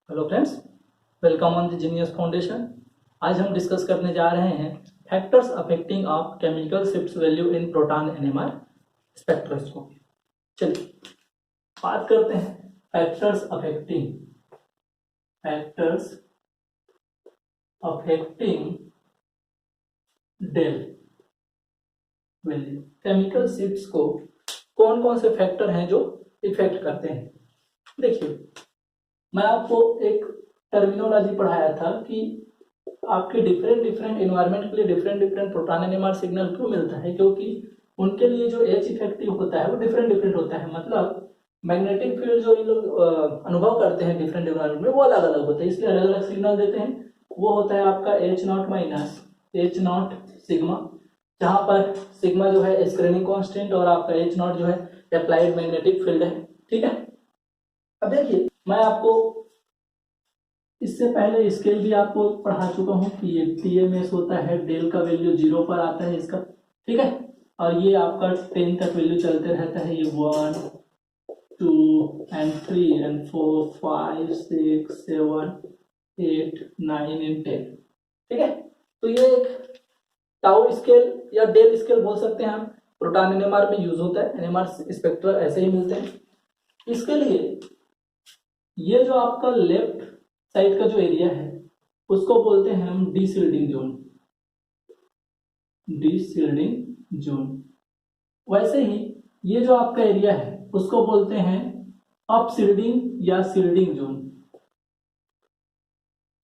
Hello friends, welcome on the Genius Foundation. आज हम discuss करने जा रहे हैं factors affecting of chemical shifts value in proton NMR spectroscopy. चलिए बात करते हैं factors affecting del value. Chemical shifts को कौन कौन से फैक्टर हैं जो इफेक्ट करते हैं। देखिए, मैं आपको एक टर्मिनोलॉजी पढ़ाया था कि आपके डिफरेंट एनवायरनमेंट के लिए डिफरेंट प्रोटॉन एनएमआर सिग्नल क्यों मिलता है, क्योंकि उनके लिए जो एच इफेक्टिव होता है वो डिफरेंट होता है। मतलब मैग्नेटिक फील्ड जो इन लोग अनुभव करते हैं डिफरेंट एनवायरनमेंट में वो अलग अलग होते हैं, इसलिए अलग अलग सिग्नल देते हैं। वो होता है आपका H not minus H naught sigma, जहां पर सिग्मा जो है स्क्रीनिंग कांस्टेंट और आपका एच नॉट जो है अप्लाइड मैग्नेटिक फील्ड है। ठीक है, अब देखिए मैं आपको इससे पहले स्केल भी आपको पढ़ा चुका हूँ कि ये टीएमएस होता है, डेल का वैल्यू 0 पर आता है इसका। ठीक है, और ये आपका 10 तक वैल्यू चलते रहता है, ये 1 2 एंड 3 एंड 4 5 6 7 8 9 एंड 10। ठीक है, तो ये एक टाउ स्केल या डेल स्केल बोल सकते हैं हम, प्रोटॉन एनएमआर में यूज होता है। एनएमआर स्पेक्ट्रा ऐसे ही मिलते हैं। इसके लिए ये जो आपका लेफ्ट साइड का जो एरिया है उसको बोलते हैं हम डीशिल्डिंग जोन। वैसे ही ये जो आपका एरिया है उसको बोलते हैं अपशिल्डिंग या शिल्डिंग जोन।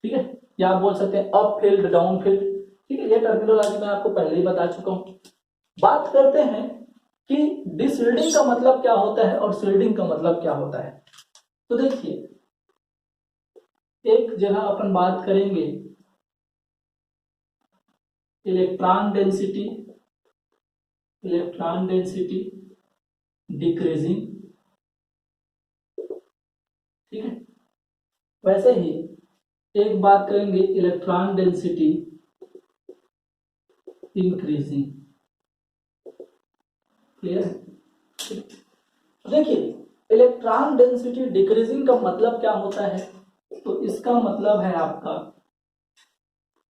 ठीक है, या आप बोल सकते हैं अप फील्ड डाउन फील्ड। ठीक है, ये टर्मिनोलॉजी मैं आपको पहले ही बता चुका हूं। बात करते हैं कि डिशिल्डिंग का मतलब क्या होता है और शिल्डिंग का मतलब क्या होता है। तो देखिए, एक जगह अपन बात करेंगे इलेक्ट्रॉन डेंसिटी डिक्रीजिंग। ठीक है, वैसे ही एक बात करेंगे इलेक्ट्रॉन डेंसिटी इंक्रीजिंग। क्लियर है? देखिए, इलेक्ट्रॉन डेंसिटी डिक्रीजिंग का मतलब क्या होता है, तो इसका मतलब है आपका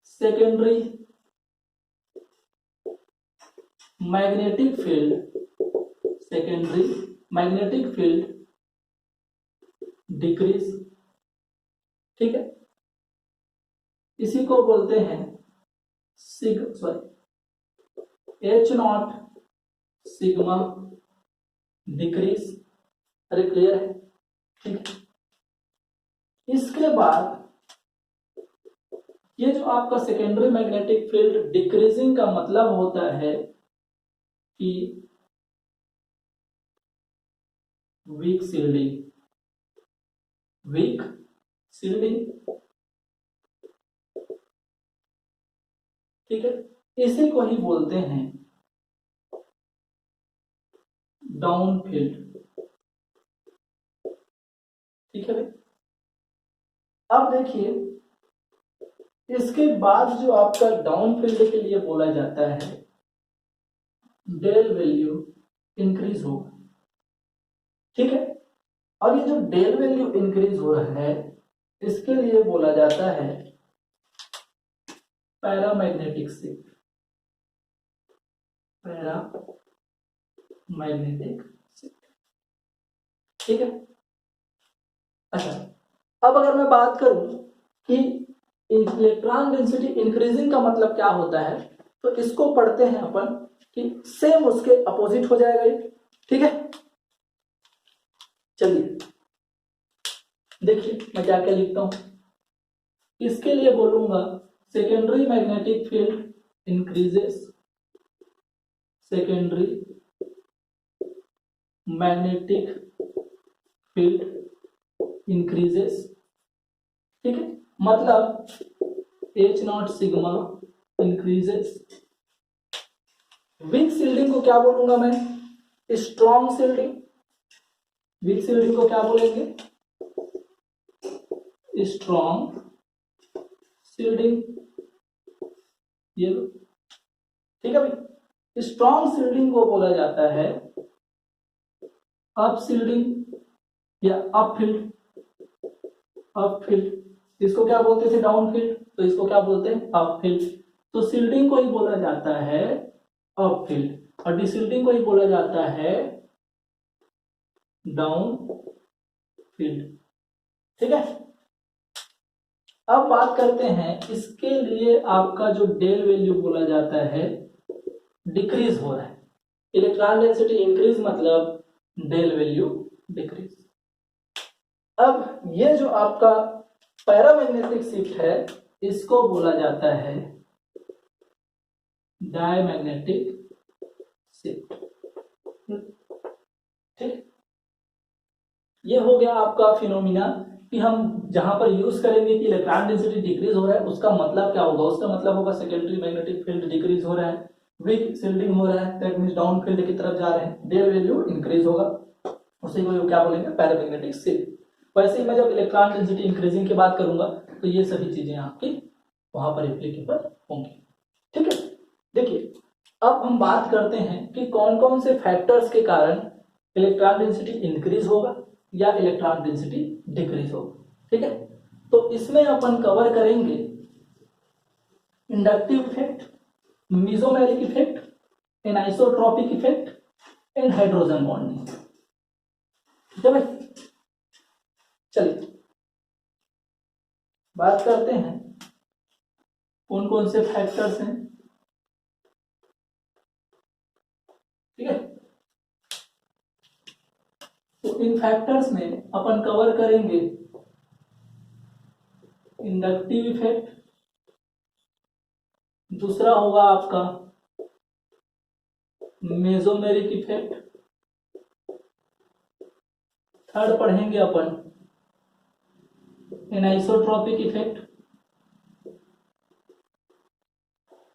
सेकेंडरी मैग्नेटिक फील्ड डिक्रीज। ठीक है, इसी को बोलते हैं एच नॉट सिग्मा डिक्रीज। अरे क्लियर है? ठीक है, इसके बाद ये जो आपका सेकेंडरी मैग्नेटिक फील्ड डिक्रीजिंग का मतलब होता है कि वीक शील्डिंग। ठीक है, इसी को ही बोलते हैं डाउन फील्ड। ठीक है भाई, अब देखिए इसके बाद जो आपका डाउन फील्ड के लिए बोला जाता है डेल वैल्यू इंक्रीज होगा। ठीक है, और ये जो डेल वैल्यू इंक्रीज हो रहा है इसके लिए बोला जाता है पैरामैग्नेटिक शिफ्ट। ठीक है, अच्छा, अब अगर मैं बात करूं कि इलेक्ट्रॉन डेंसिटी इंक्रीजिंग का मतलब क्या होता है, तो इसको पढ़ते हैं अपन कि सेम उसके अपोजिट हो जाएगा ये। ठीक है, चलिए देखिए मैं क्या क्या लिखता हूं। इसके लिए बोलूंगा secondary magnetic field increases, secondary magnetic field increases. ठीक है, मतलब H naught sigma increases. Weak shielding को क्या बोलूंगा मैं? Strong shielding. वीक शील्डिंग को क्या बोलेंगे? Strong shielding. ये लो, ठीक है भाई। स्ट्रॉन्ग शील्डिंग को बोला जाता है अप शील्डिंग या अप फील्ड। Up field. इसको क्या बोलते थे? Down field. तो इसको क्या बोलते हैं? Up field. तो सील्डिंग को ही बोला जाता है अप फील्ड और डिसील्डिंग को ही बोला जाता है डाउन फील्ड। ठीक है। अब बात करते हैं, इसके लिए आपका जो डेल वैल्यू बोला जाता है डिक्रीज हो रहा है। इलेक्ट्रॉन डेंसिटी इंक्रीज मतलब डेल वैल्यू डिक्रीज। अब ये जो आपका पैरामैग्नेटिक शिफ्ट है इसको बोला जाता है डायमैग्नेटिक शिफ्ट। ठीक, ये हो गया आपका फिनोमिना कि हम जहां पर यूज करेंगे कि इलेक्ट्रॉन डेंसिटी डिक्रीज हो रहा है, उसका मतलब क्या होगा? उसका मतलब होगा सेकेंडरी मैग्नेटिक फील्ड डिक्रीज हो रहा है, वीक शिल्डिंग हो रहा है, दैट मींस डाउन फील्ड की तरफ जा रहे हैं, डेल वैल्यू इंक्रीज होगा, उसी को क्या बोलेंगे? Paramagnetic shift. वैसे ही मैं जब इलेक्ट्रॉन डेंसिटी इंक्रीजिंग की बात करूंगा तो ये सभी चीजें आपकी वहां पर एप्लीकेबल होंगी। ठीक है। देखिए, अब हम बात करते हैं कि कौन कौन से फैक्टर्स के कारण इलेक्ट्रॉन डेंसिटी इंक्रीज होगा या इलेक्ट्रॉन डेंसिटी डिक्रीज होगा। ठीक है। तो इसमें अपन कवर करेंगे inductive effect, mesomeric effect, anisotropic effect and hydrogen bonding. ठीक है भाई। चलिए बात करते हैं कौन कौन से फैक्टर्स हैं। ठीक है। तो इन फैक्टर्स में अपन कवर करेंगे इंडक्टिव इफेक्ट, दूसरा होगा आपका मेसोमेरिक इफेक्ट, थर्ड पढ़ेंगे अपन एनिसोट्रॉपिक इफेक्ट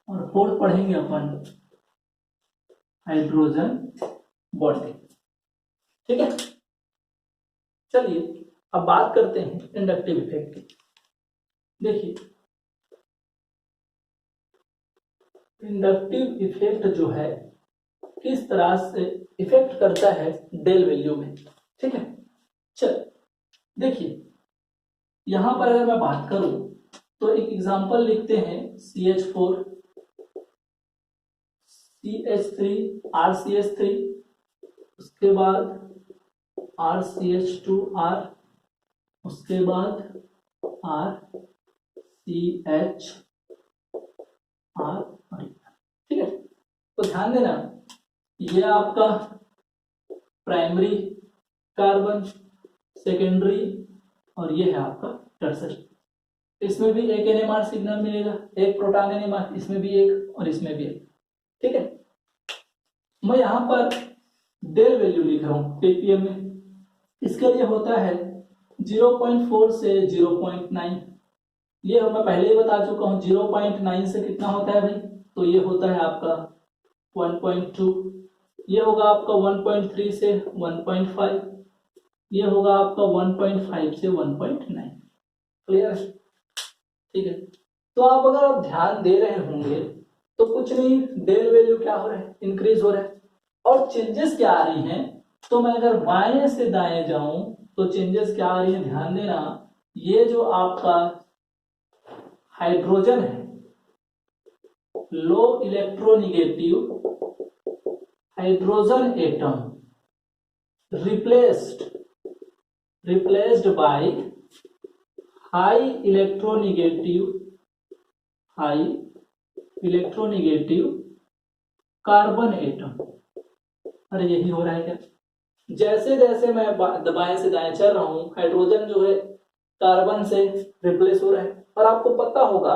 और फोर्थ पढ़ेंगे अपन हाइड्रोजन बॉन्डिंग। ठीक है। चलिए अब बात करते हैं इंडक्टिव इफेक्ट की। देखिए, इंडक्टिव इफेक्ट जो है किस तरह से इफेक्ट करता है डेल वैल्यू में। ठीक है। चल देखिए, यहां पर अगर मैं बात करूं तो एक एग्जांपल लिखते हैं CH4 CH3 RCH3, उसके बाद RCH2R, उसके बाद RCHR। ठीक है। तो ध्यान देना, ये आपका प्राइमरी कार्बन, सेकेंडरी और ये है आपका टर्सरी। इसमें भी एक NMR सिग्नल मिलेगा, एक प्रोटॉन NMR, इसमें भी एक और इसमें भी एक। ठीक है। मैं यहां पर डेल वैल्यू लिख रहा हूं ppm में। इसके लिए होता है 0.4 से 0.9। ये मैं पहले ही बता चुका हूं। 0.9 से कितना होता है भाई? तो ये होता है आपका 1.2। ये होगा आपका 1.3 से 1.5। ये होगा आपका 1.5 से 1.9। क्लियर? ठीक है। तो आप अगर ध्यान दे रहे होंगे तो कुछ नहीं, डेल वैल्यू क्या हो रहा है? इंक्रीज हो रहा है। और चेंजेस क्या आ रही हैं? तो मैं अगर बाएं से दाएं जाऊं तो चेंजेस क्या आ रही है? ध्यान देना, ये जो आपका हाइड्रोजन है, low electronegative hydrogen atom replaced by high electronegative carbon atom. अरे यही हो रहा है क्या? जैसे जैसे मैं बाएं से दाएं चल रहा हूं, हाइड्रोजन जो है कार्बन से रिप्लेस हो रहा है। और आपको पता होगा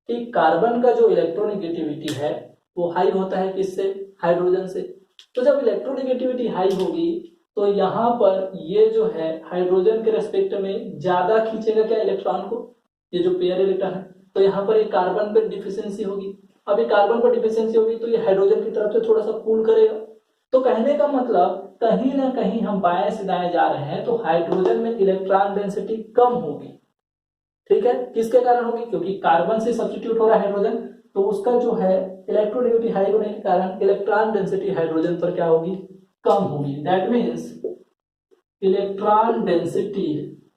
कि कार्बन का जो इलेक्ट्रोनिगेटिविटी है वो हाई होता है किससे? हाइड्रोजन से। तो जब इलेक्ट्रोनिगेटिविटी हाई होगी तो यहाँ पर ये जो है हाइड्रोजन के रेस्पेक्ट में ज्यादा खींचेगा क्या इलेक्ट्रॉन को, ये जो पेयर इलेक्ट्रॉन है। तो यहाँ पर एक कार्बन पर डिफिशियंसी होगी। अभी कार्बन पर डिफिशियंसी होगी तो ये हाइड्रोजन की तरफ से थोड़ा सा पुल करेगा। तो कहने का मतलब कहीं ना कहीं हम बाएं से दाएं जा रहे हैं तो हाइड्रोजन में इलेक्ट्रॉन डेंसिटी कम होगी। ठीक है। किसके कारण होगी? क्योंकि कार्बन से सब्स्टिट्यूट हो रहा है हाइड्रोजन, तो उसका जो है इलेक्ट्रोनेगेटिविटी हाई होने के कारण इलेक्ट्रॉन डेंसिटी हाइड्रोजन पर क्या होगी? कम होगी। That means electron density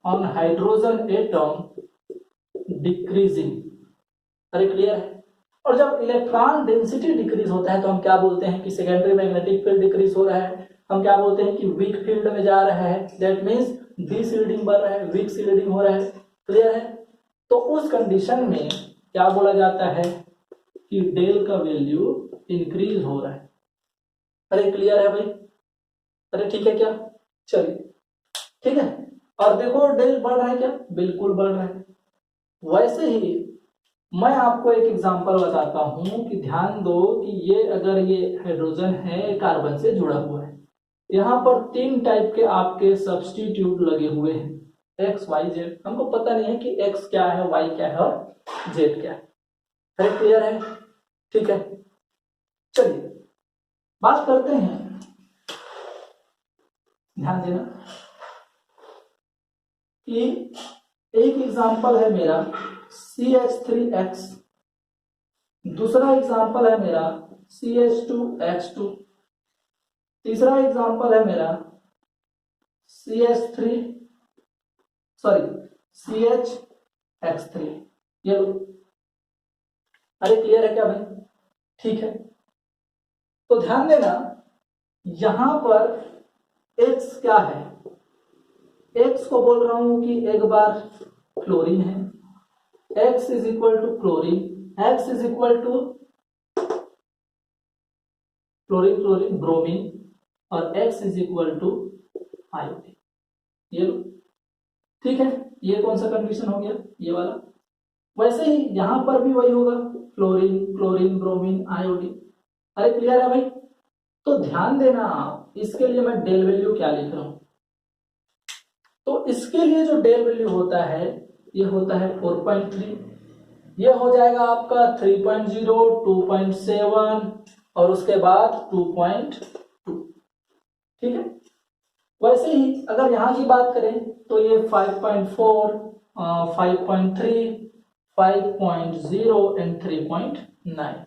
on hydrogen atom decreasing. अरे क्लियर है। और जब इलेक्ट्रॉन डेंसिटी डिक्रीज होता है तो हम क्या बोलते हैं कि सेकेंडरी मैग्नेटिक फील्ड डिक्रीज हो रहा है, हम क्या बोलते हैं कि वीक फील्ड में जा रहा है, दैट मीन्स डीशिल्डिंग बढ़ रहा है, वीक शिल्डिंग हो रहा है। क्लियर है। तो उस कंडीशन में क्या बोला जाता है कि डेल का वैल्यू इंक्रीज हो रहा है। अरे क्लियर है भाई। अरे ठीक है क्या, चलिए ठीक है। और देखो डेल बढ़ रहा है क्या, बिल्कुल बढ़ रहा है। वैसे ही मैं आपको एक एग्जांपल बताता हूं कि ध्यान दो कि ये अगर ये हाइड्रोजन है कार्बन से जुड़ा हुआ है, यहाँ पर 3 टाइप के आपके सब्स्टिट्यूट लगे हुए हैं, एक्स वाई जेड। हमको पता नहीं है कि एक्स क्या है, वाई क्या है और जेड क्या है। अरे क्लियर है, ठीक है। चलिए बात करते हैं, ध्यान देना कि एक एग्जांपल है मेरा CH3X, दूसरा एग्जांपल है मेरा CH2X2, तीसरा एग्जांपल है मेरा CH3 ये लो। अरे क्लियर है क्या भाई, ठीक है। तो ध्यान देना यहां पर X क्या है, X को बोल रहा हूं कि एक बार क्लोरीन है, X is equal to chlorine, X is equal to chlorine chlorine bromine, और X is equal to iodine. ये लो, ठीक है। ये कौन सा कंडीशन हो गया, ये वाला। वैसे ही यहां पर भी वही होगा, क्लोरीन क्लोरीन ब्रोमीन आयोडीन। अरे क्लियर है भाई। तो ध्यान देना आप, इसके लिए मैं डेल वैल्यू क्या लिख रहा हूं। तो इसके लिए जो डेल वैल्यू होता है ये होता है 4.3, ये हो जाएगा आपका 3.0, 2.7 और उसके बाद 2.2। ठीक है। वैसे ही अगर यहां की बात करें तो ये 5.4, 5.3, 5.0 एंड 3.9।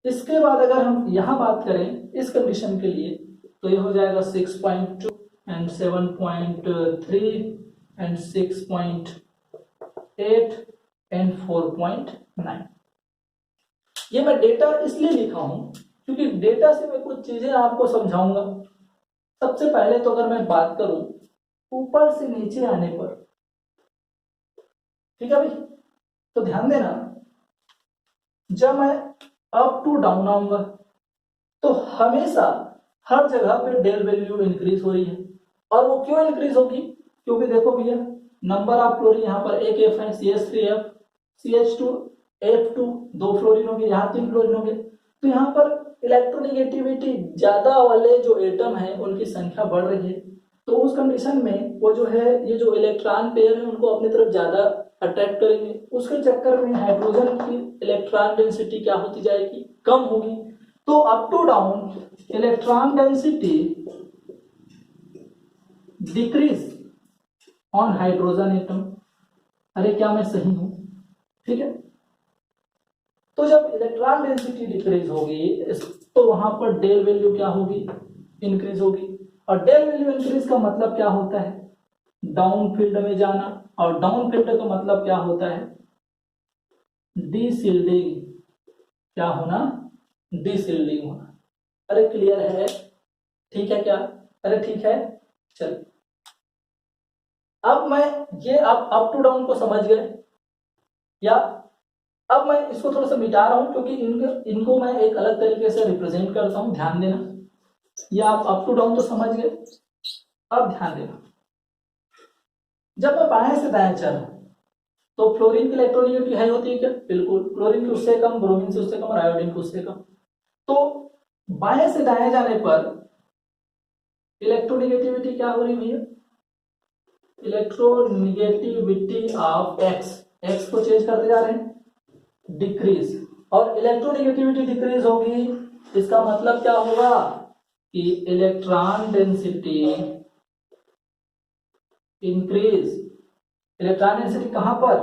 इसके बाद अगर हम यहां बात करें इस कंडीशन के लिए तो ये हो जाएगा 6.2 एंड 7.3 एंड 6.8 एंड 4.9। ये मैं डेटा इसलिए लिखा हूं क्योंकि डेटा से मैं कुछ चीजें आपको समझाऊंगा। सबसे पहले तो अगर मैं बात करूं ऊपर से नीचे आने पर, ठीक है भाई। तो ध्यान देना जब मैं अप टू डाउन आऊंगा तो हमेशा हर जगह पे डेल वैल्यू इंक्रीज हो रही है। और वो क्यों इंक्रीज होगी, क्योंकि देखो भैया नंबर ऑफ फ्लोरीन यहाँ पर एक एफ है, CH3F, CH2F2 दो फ्लोरीन हो गए, यहाँ 3 फ्लोरीन हो गए। तो यहाँ पर इलेक्ट्रोनेगेटिविटी ज्यादा वाले जो एटम है उनकी संख्या बढ़ रही है। तो उस कंडीशन में वो जो है ये जो इलेक्ट्रॉन पेयर है उनको अपनी तरफ ज्यादा अट्रैक्ट करेंगे। उसके चक्कर में हाइड्रोजन की इलेक्ट्रॉन डेंसिटी क्या होती जाएगी, कम होगी। तो up to down electron density decrease on hydrogen atom. अरे क्या मैं सही हूं, ठीक है। तो जब इलेक्ट्रॉन डेंसिटी डिक्रीज होगी तो वहां पर डेल वैल्यू क्या होगी, इंक्रीज होगी। और डेल वैल्यू इंक्रीज का मतलब क्या होता है, डाउन फील्ड में जाना। और डाउन फील्ड का मतलब क्या होता है, डीशिल्डिंग। क्या होना, डीशिल्डिंग होना। अरे क्लियर है, ठीक है क्या, अरे ठीक है। चल अब मैं ये आप अप टू डाउन को समझ गए, या अब मैं इसको थोड़ा सा मिटा रहा हूं क्योंकि इनको मैं एक अलग तरीके से रिप्रेजेंट करता हूं। ध्यान देना, ये आप अप टू डाउन तो समझ गए। अब ध्यान देना जब मैं बाएं से दाएं चल तो फ्लोरीन की इलेक्ट्रोनेगेटिविटी हाई होती है क्या, बिल्कुल। क्लोरीन की उससे कम, ब्रोमीन से उससे कम और आयोडीन की उससे कम। तो बाएं से दाएं जाने पर इलेक्ट्रोनेगेटिविटी क्या हो रही भैया, इलेक्ट्रोनेगेटिविटी ऑफ एक्स को चेंज करते जा रहे हैं, डिक्रीज। और इलेक्ट्रोनेगेटिविटी डिक्रीज होगी, इसका मतलब क्या होगा कि electron density increase. Electron density कहां पर,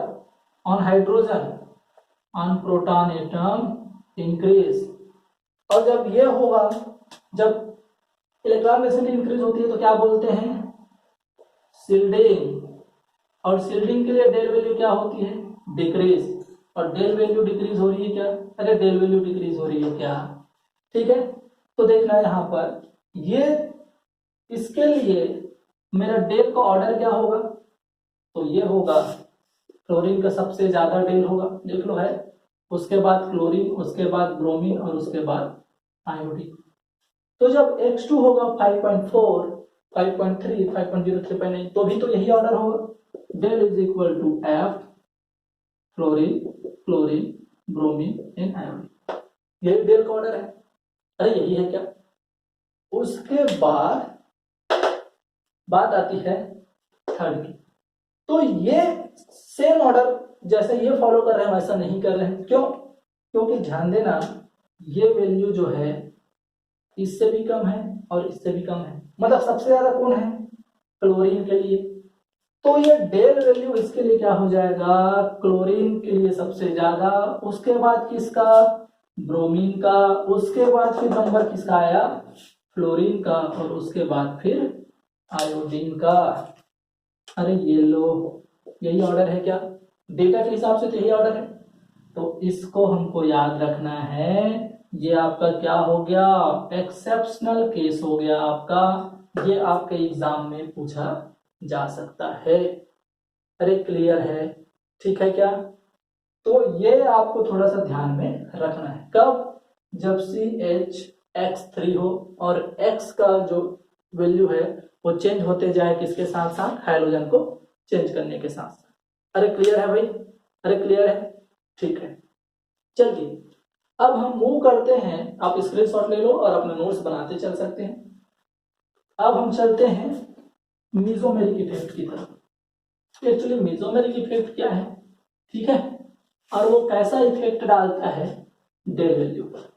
on hydrogen, on proton atom increase. और जब ये होगा, जब इलेक्ट्रॉन डेंसिटी इंक्रीज होती है तो क्या बोलते हैं, शिल्डिंग। और शील्डिंग के लिए डेल वैल्यू क्या होती है, डिक्रीज, और डेल वैल्यू डिक्रीज हो रही है क्या, अरे डेल वैल्यू डिक्रीज हो रही है क्या, ठीक है। तो देखना यहाँ पर ये इसके लिए मेरा डेल का ऑर्डर क्या होगा, तो ये होगा क्लोरीन का सबसे ज्यादा डेल होगा, देख लो है, उसके बाद क्लोरीन, उसके बाद ब्रोमीन और उसके बाद आयोडीन। तो जब X2 होगा 5.4, 5.3, 5.0, 3.9, तो भी तो यही ऑर्डर होगा, del is equal to F fluorine chlorine bromine and iodine, यही डेल का ऑर्डर है। अरे यही है क्या। उसके बाद बात आती है थर्ड की, तो ये सेम ऑर्डर जैसे ये फॉलो कर रहे हैं वैसा नहीं कर रहे हैं, क्यों, क्योंकि ध्यान देना ये वैल्यू जो है इससे भी कम है और इससे भी कम है, मतलब सबसे ज्यादा कौन है, क्लोरीन के लिए। तो ये डेल वैल्यू इसके लिए क्या हो जाएगा, क्लोरीन के लिए सबसे ज्यादा, उसके बाद किसका, ब्रोमीन का, उसके बाद फिर नंबर किसका आया, फ्लोरीन का, और उसके बाद फिर आयोडीन का। अरे ये लो, यही ऑर्डर है क्या, डेटा के हिसाब से तो यही ऑर्डर है। तो इसको हमको याद रखना है, ये आपका क्या हो गया, एक्सेप्शनल केस हो गया आपका, ये आपके एग्जाम में पूछा जा सकता है। अरे क्लियर है, ठीक है क्या। तो ये आपको थोड़ा सा ध्यान में रखना है, कब, जब CH(X3) हो और X का जो वैल्यू है वो चेंज होते जाए किसके साथ साथ, हाइड्रोजन को चेंज करने के साथ साथ। अरे क्लियर है भाई, अरे क्लियर है, ठीक है। चलिए अब हम मूव करते हैं, आप स्क्रीनशॉट ले लो और अपने नोट्स बनाते चल सकते हैं। अब हम चलते हैं मेसोमेरिक इफेक्ट की तरफ। एक्चुअली मेसोमेरिक इफेक्ट क्या है, ठीक है, और वो कैसा इफेक्ट डालता है डेल वैल्यू पर।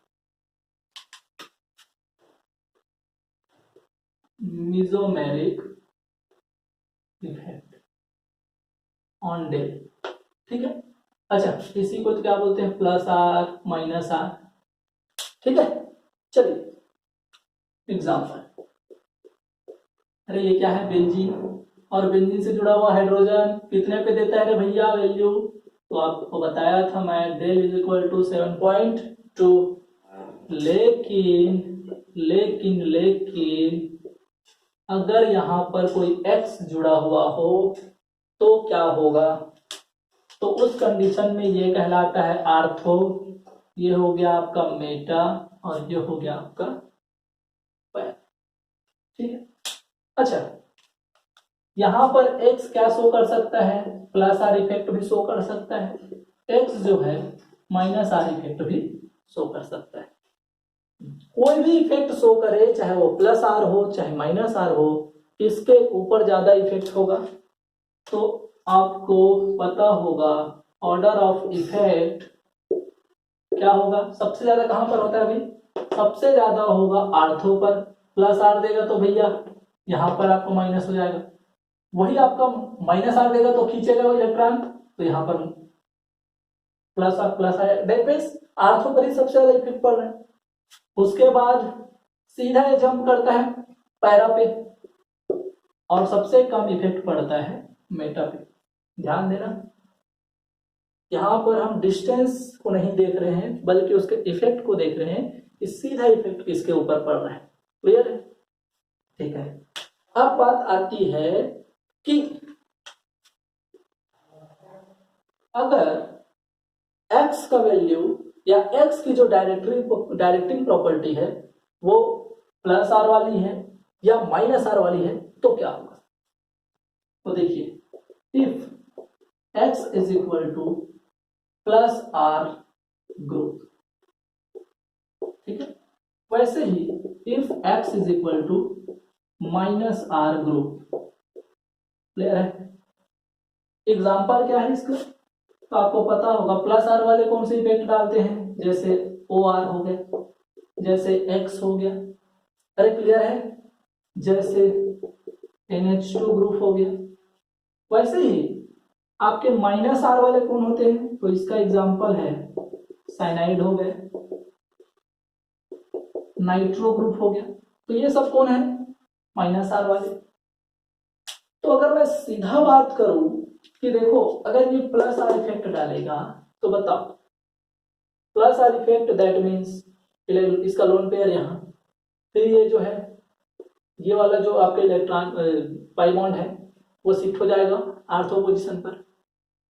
मेसोमेरिक इफेक्ट ऑन डेल, ठीक है। अच्छा, इसी को तो क्या बोलते हैं, प्लस आर माइनस आर, ठीक है। चलिए एग्जाम्पल, अरे ये क्या है, बेंजीन, और बेंजीन से जुड़ा हुआ हाइड्रोजन कितने पे देता है रे भैया वैल्यू, तो आपको बताया था मैं, डेल इज इक्वल टू 7.2। लेकिन लेकिन लेकिन अगर यहां पर कोई x जुड़ा हुआ हो तो क्या होगा, तो उस कंडीशन में ये कहलाता है आर्थो, ये हो गया आपका मेटा, और ये हो गया आपका पैर, ठीक है। अच्छा, यहां पर x क्या शो कर सकता है, प्लस आर इफेक्ट भी शो कर सकता है, x जो है माइनस आर इफेक्ट भी शो कर सकता है। कोई भी इफेक्ट शो करे, चाहे वो प्लस आर हो चाहे माइनस आर हो, इसके ऊपर ज्यादा इफेक्ट होगा। तो आपको पता होगा ऑर्डर ऑफ इफेक्ट क्या होगा, सबसे ज्यादा कहां पर होता है भाई, सबसे ज्यादा होगा आर्थो पर, प्लस आर देगा तो भैया यहां पर आपको माइनस हो जाएगा, वही आपका माइनस आर देगा तो खींचेगा वो इलेक्ट्रॉन, तो यहां पर plus R that means ortho पर ही सबसे ज्यादा इफेक्ट पड़ रहा है। उसके बाद सीधा ये जंप करता है पैरा पे, और सबसे कम इफेक्ट पड़ता है मेटा पे। ध्यान देना, यहां पर हम डिस्टेंस को नहीं देख रहे हैं बल्कि उसके इफेक्ट को देख रहे हैं कि सीधा इफेक्ट किसके ऊपर पड़ रहा है, क्लियर है, ठीक है। अब बात आती है कि अगर x का वैल्यू या x की जो डायरेक्टिंग प्रॉपर्टी है वो प्लस आर वाली है या माइनस आर वाली है, तो क्या होगा, तो देखिए if x is equal to plus R group, ठीक है, वैसे ही if x is equal to minus R group, clear है। एग्जाम्पल क्या है इसका, तो आपको पता होगा प्लस आर वाले कौन से इफेक्ट डालते हैं, जैसे ओ आर हो गया, जैसे एक्स हो गया, अरे क्लियर है, जैसे NH2 ग्रुप हो गया। वैसे ही आपके माइनस आर वाले कौन होते हैं, तो इसका एग्जांपल है साइनाइड हो गए, नाइट्रो ग्रुप हो गया, तो ये सब कौन है, माइनस आर वाले। तो अगर मैं सीधा बात करूं कि देखो अगर ये प्लस आर इफेक्ट डालेगा तो बताओ, plus are effect that means इसका लोन पेयर यहाँ, फिर ये जो है ये वाला जो आपके इलेक्ट्रॉन पाई बॉन्ड है वो शिफ्ट हो जाएगा आर्थो पोजीशन पर,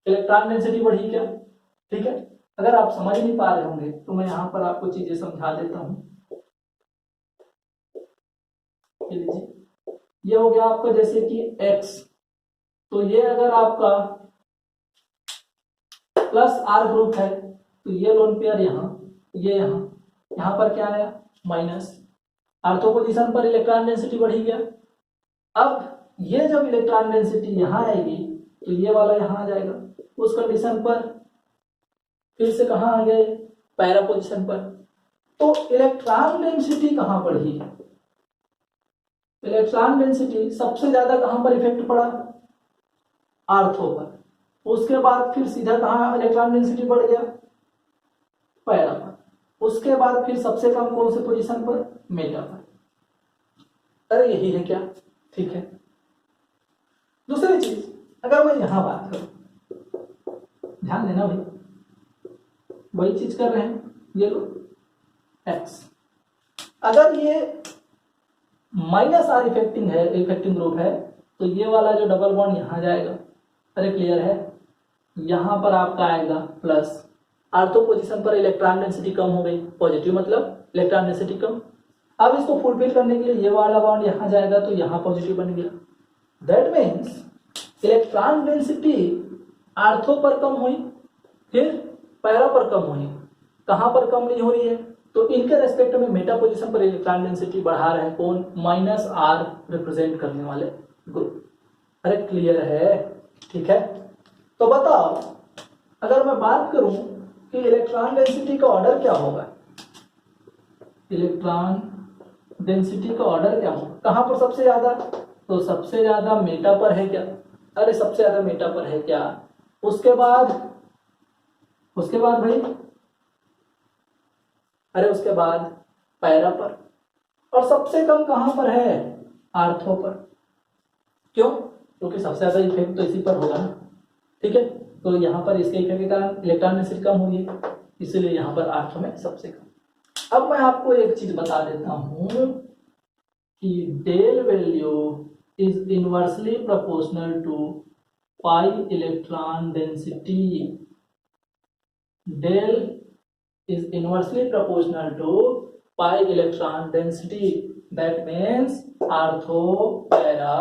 इलेक्ट्रॉन डेंसिटी बढ़ी क्या। ठीक है, अगर आप समझ नहीं पा रहे होंगे तो मैं यहाँ पर आपको चीजें समझा देता हूँ। ये हो गया आपका जैसे कि x, तो ये अगर आपका प्लस आर ग्रुप है तो ये लोन पेयर यहाँ, ये यहाँ पर क्या आया माइनस, आर्थो पोजीशन पर इलेक्ट्रॉन डेंसिटी बढ़ी गया। अब ये जब इलेक्ट्रॉन डेंसिटी यहाँ आएगी तो ये वाला यहाँ आ जाएगा, उस कंडीशन पर फिर से कहाँ आ गए पैरा पोजीशन पर। तो इलेक्ट्रॉन डेंसिटी कहाँ बढ़ी, इलेक्ट्रॉन डेंसिटी सबसे ज्यादा कहां पर इफेक्ट पड़ा, आर्थो पर। उसके बाद फिर सीधा कहां इलेक्ट्रॉन डेंसिटी बढ़ गया, पैरा पर। उसके बाद फिर सबसे कम कौन से पोजीशन पर, मेटा पर। अरे यही है क्या, ठीक है। दूसरी चीज अगर मैं यहां बात करूं, ध्यान देना भाई, वही चीज कर रहे हैं, ये लो एक्स, अगर ये माइनस आर इफेक्टिंग है, इफेक्टिंग ग्रुप है, तो ये वाला जो डबल बॉन्ड यहां जाएगा। अरे क्लियर है, यहां पर आपका आएगा प्लस, आर्थो पोजीशन पर इलेक्ट्रॉन डेंसिटी कम हो गई, पॉजिटिव मतलब इलेक्ट्रॉन डेंसिटी कम। अब इसको फुलफिल करने के लिए ये वाला बॉन्ड यहां जाएगा तो यहां पॉजिटिव बन गया। That means electron density ortho पर कम हुई, फिर पैरा पर कम हुई, कहां पर कम नहीं हो रही है, तो इनके रेस्पेक्ट में मेटा पोजीशन पर इलेक्ट्रॉन डेंसिटी बढ़ा रहे हैं कौन, माइनस आर रिप्रेजेंट करने वाले ग्रुप। अरे क्लियर है, ठीक है। तो बताओ अगर मैं बात करूं कि इलेक्ट्रॉन डेंसिटी का ऑर्डर क्या होगा, इलेक्ट्रॉन डेंसिटी का ऑर्डर क्या होगा, कहां पर सबसे ज्यादा, तो सबसे ज्यादा मेटा पर है क्या, अरे सबसे ज्यादा मेटा पर है क्या। उसके बाद भाई, अरे उसके बाद पैरा पर, और सबसे कम कहां पर है, आर्थो पर। क्यों, क्योंकि सबसे ज्यादा इफेक्ट तो इसी पर होगा ना, ठीक है। तो यहाँ पर इसके इफेक्ट के कारण इलेक्ट्रॉन डेंसिटी कम हुई है, इसीलिए यहाँ पर आर्थो में सबसे कम। अब मैं आपको एक चीज बता देता हूं कि del value is inversely proportional to pi electron density. Del is inversely proportional to pi electron density, that means ortho, para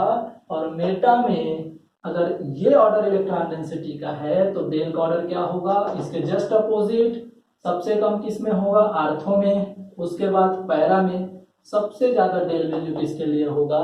और मेटा में अगर ये ऑर्डर इलेक्ट्रॉन डेंसिटी का है तो डेल का ऑर्डर क्या होगा, इसके जस्ट अपोजिट, सबसे कम किस में होगा, आर्थो में। उसके बाद पैरा में सबसे ज्यादा डेल वैल्यू किसके लिए होगा,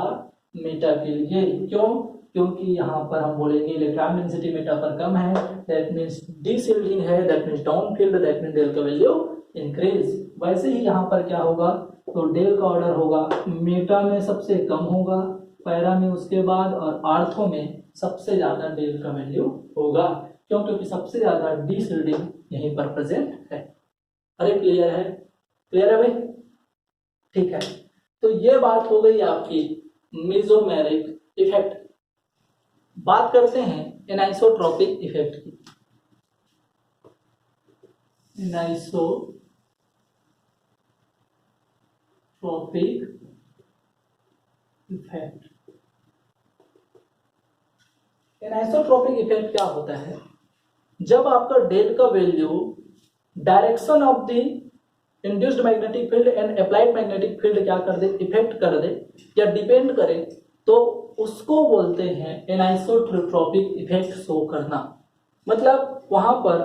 मेटा के लिए। क्यों, क्योंकि यहाँ पर हम बोलेंगे इलेक्ट्रॉन डेंसिटी मेटा पर कम है, दैट मीन्स डीशिल्डिंग है, that means down field, that means del का वैल्यू इंक्रीज। वैसे ही यहाँ पर क्या होगा, तो डेल का ऑर्डर होगा मेटा में सबसे कम होगा, पैरा में उसके बाद, और आर्थो में सबसे ज्यादा डेल का वैल्यू होगा। क्यों, क्योंकि सबसे ज्यादा डीशिल्डिंग यहीं पर प्रेजेंट है। अरे क्लियर है, क्लियर है भाई, ठीक है। तो ये बात हो गई आपकी मेसोमेरिक इफेक्ट। बात करते हैं एनाइसोट्रॉपिक इफेक्ट की। एनाइसोट्रॉपिक इफेक्ट, एनाइसोट्रॉपिक इफेक्ट क्या होता है, जब आपका डेल का value direction of the induced magnetic field and applied magnetic field क्या कर दे, इफेक्ट कर दे या डिपेंड करे, तो उसको बोलते हैं एनाइसोट्रॉपिक इफेक्ट शो करना। मतलब वहां पर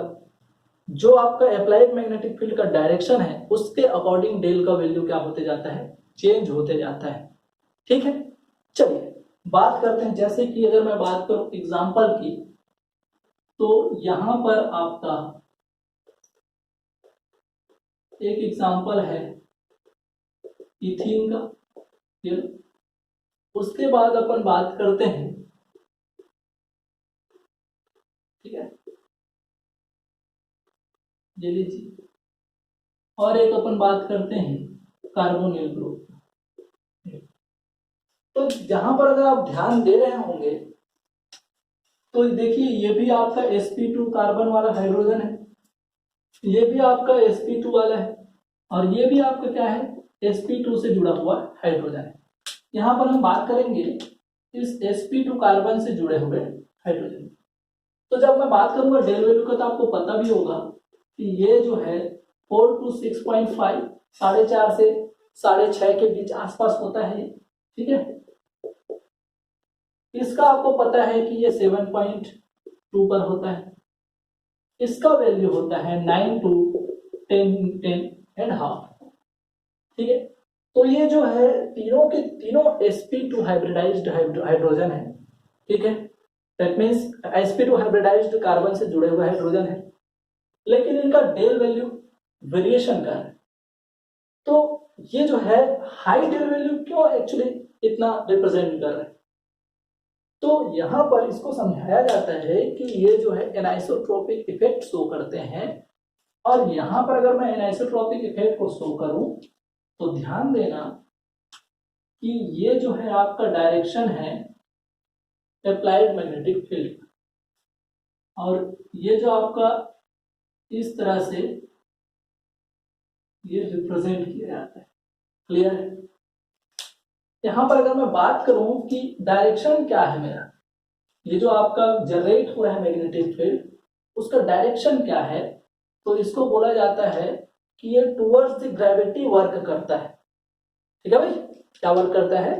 जो आपका अप्लाइड मैग्नेटिक फील्ड का डायरेक्शन है उसके अकॉर्डिंग डेल का वैल्यू क्या होते जाता है, चेंज होते जाता है, ठीक है। चलिए बात करते हैं, जैसे कि अगर मैं बात करूं एग्जांपल की, तो यहां पर आपका एक एग्जांपल है इथीन का। उसके बाद अपन बात करते हैं, ठीक है, ये लीजिए, और एक अपन बात करते हैं कार्बोनिल ग्रुप। तो जहां पर अगर आप ध्यान दे रहे होंगे तो देखिए ये भी आपका sp2 कार्बन वाला हाइड्रोजन है, ये भी आपका sp2 वाला है, और ये भी आपका क्या है, sp2 से जुड़ा हुआ हाइड्रोजन है। यहाँ पर हम बात करेंगे इस sp2 कार्बन से जुड़े हुए हाइड्रोजन। तो जब मैं बात करूंगा डेल वैल्यू का, तो आपको पता भी होगा कि ये जो है 4 to 6.5, 4.5 से 6.5 के बीच आसपास होता है, ठीक है। इसका आपको पता है कि ये 7.2 पर होता है, इसका वैल्यू होता है 9 to 10.5, ठीक है। तो ये जो है तीनों के तीनों sp2 हाइब्रिडाइज्ड हाइड्रोजन है, ठीक है। That means sp2 hybridised carbon से जुड़े हुए हाइड्रोजन है, लेकिन इनका डेल वैल्यू वेरिएशन का है। तो ये जो है हाई डेल वैल्यू क्यों एक्चुअली इतना रिप्रेजेंट कर रहे हैं, तो यहां पर इसको समझाया जाता है कि ये जो है एनाइसोट्रोपिक इफेक्ट शो करते हैं। और यहां पर अगर मैं एनाइसोट्रोपिक इफेक्ट को शो करूं तो ध्यान देना कि ये जो है आपका डायरेक्शन है अप्लाइड मैग्नेटिक फील्ड, और ये जो आपका इस तरह से ये रिप्रेजेंट किया जाता है। क्लियर है? यहां पर अगर मैं बात करूं कि डायरेक्शन क्या है मेरा, ये जो आपका जनरेट हो रहा है मैग्नेटिक फील्ड, उसका डायरेक्शन क्या है, तो इसको बोला जाता है कि ये टुवर्ड्स द ग्रेविटी वर्क करता है। ठीक है भाई, क्या वर्क करता है?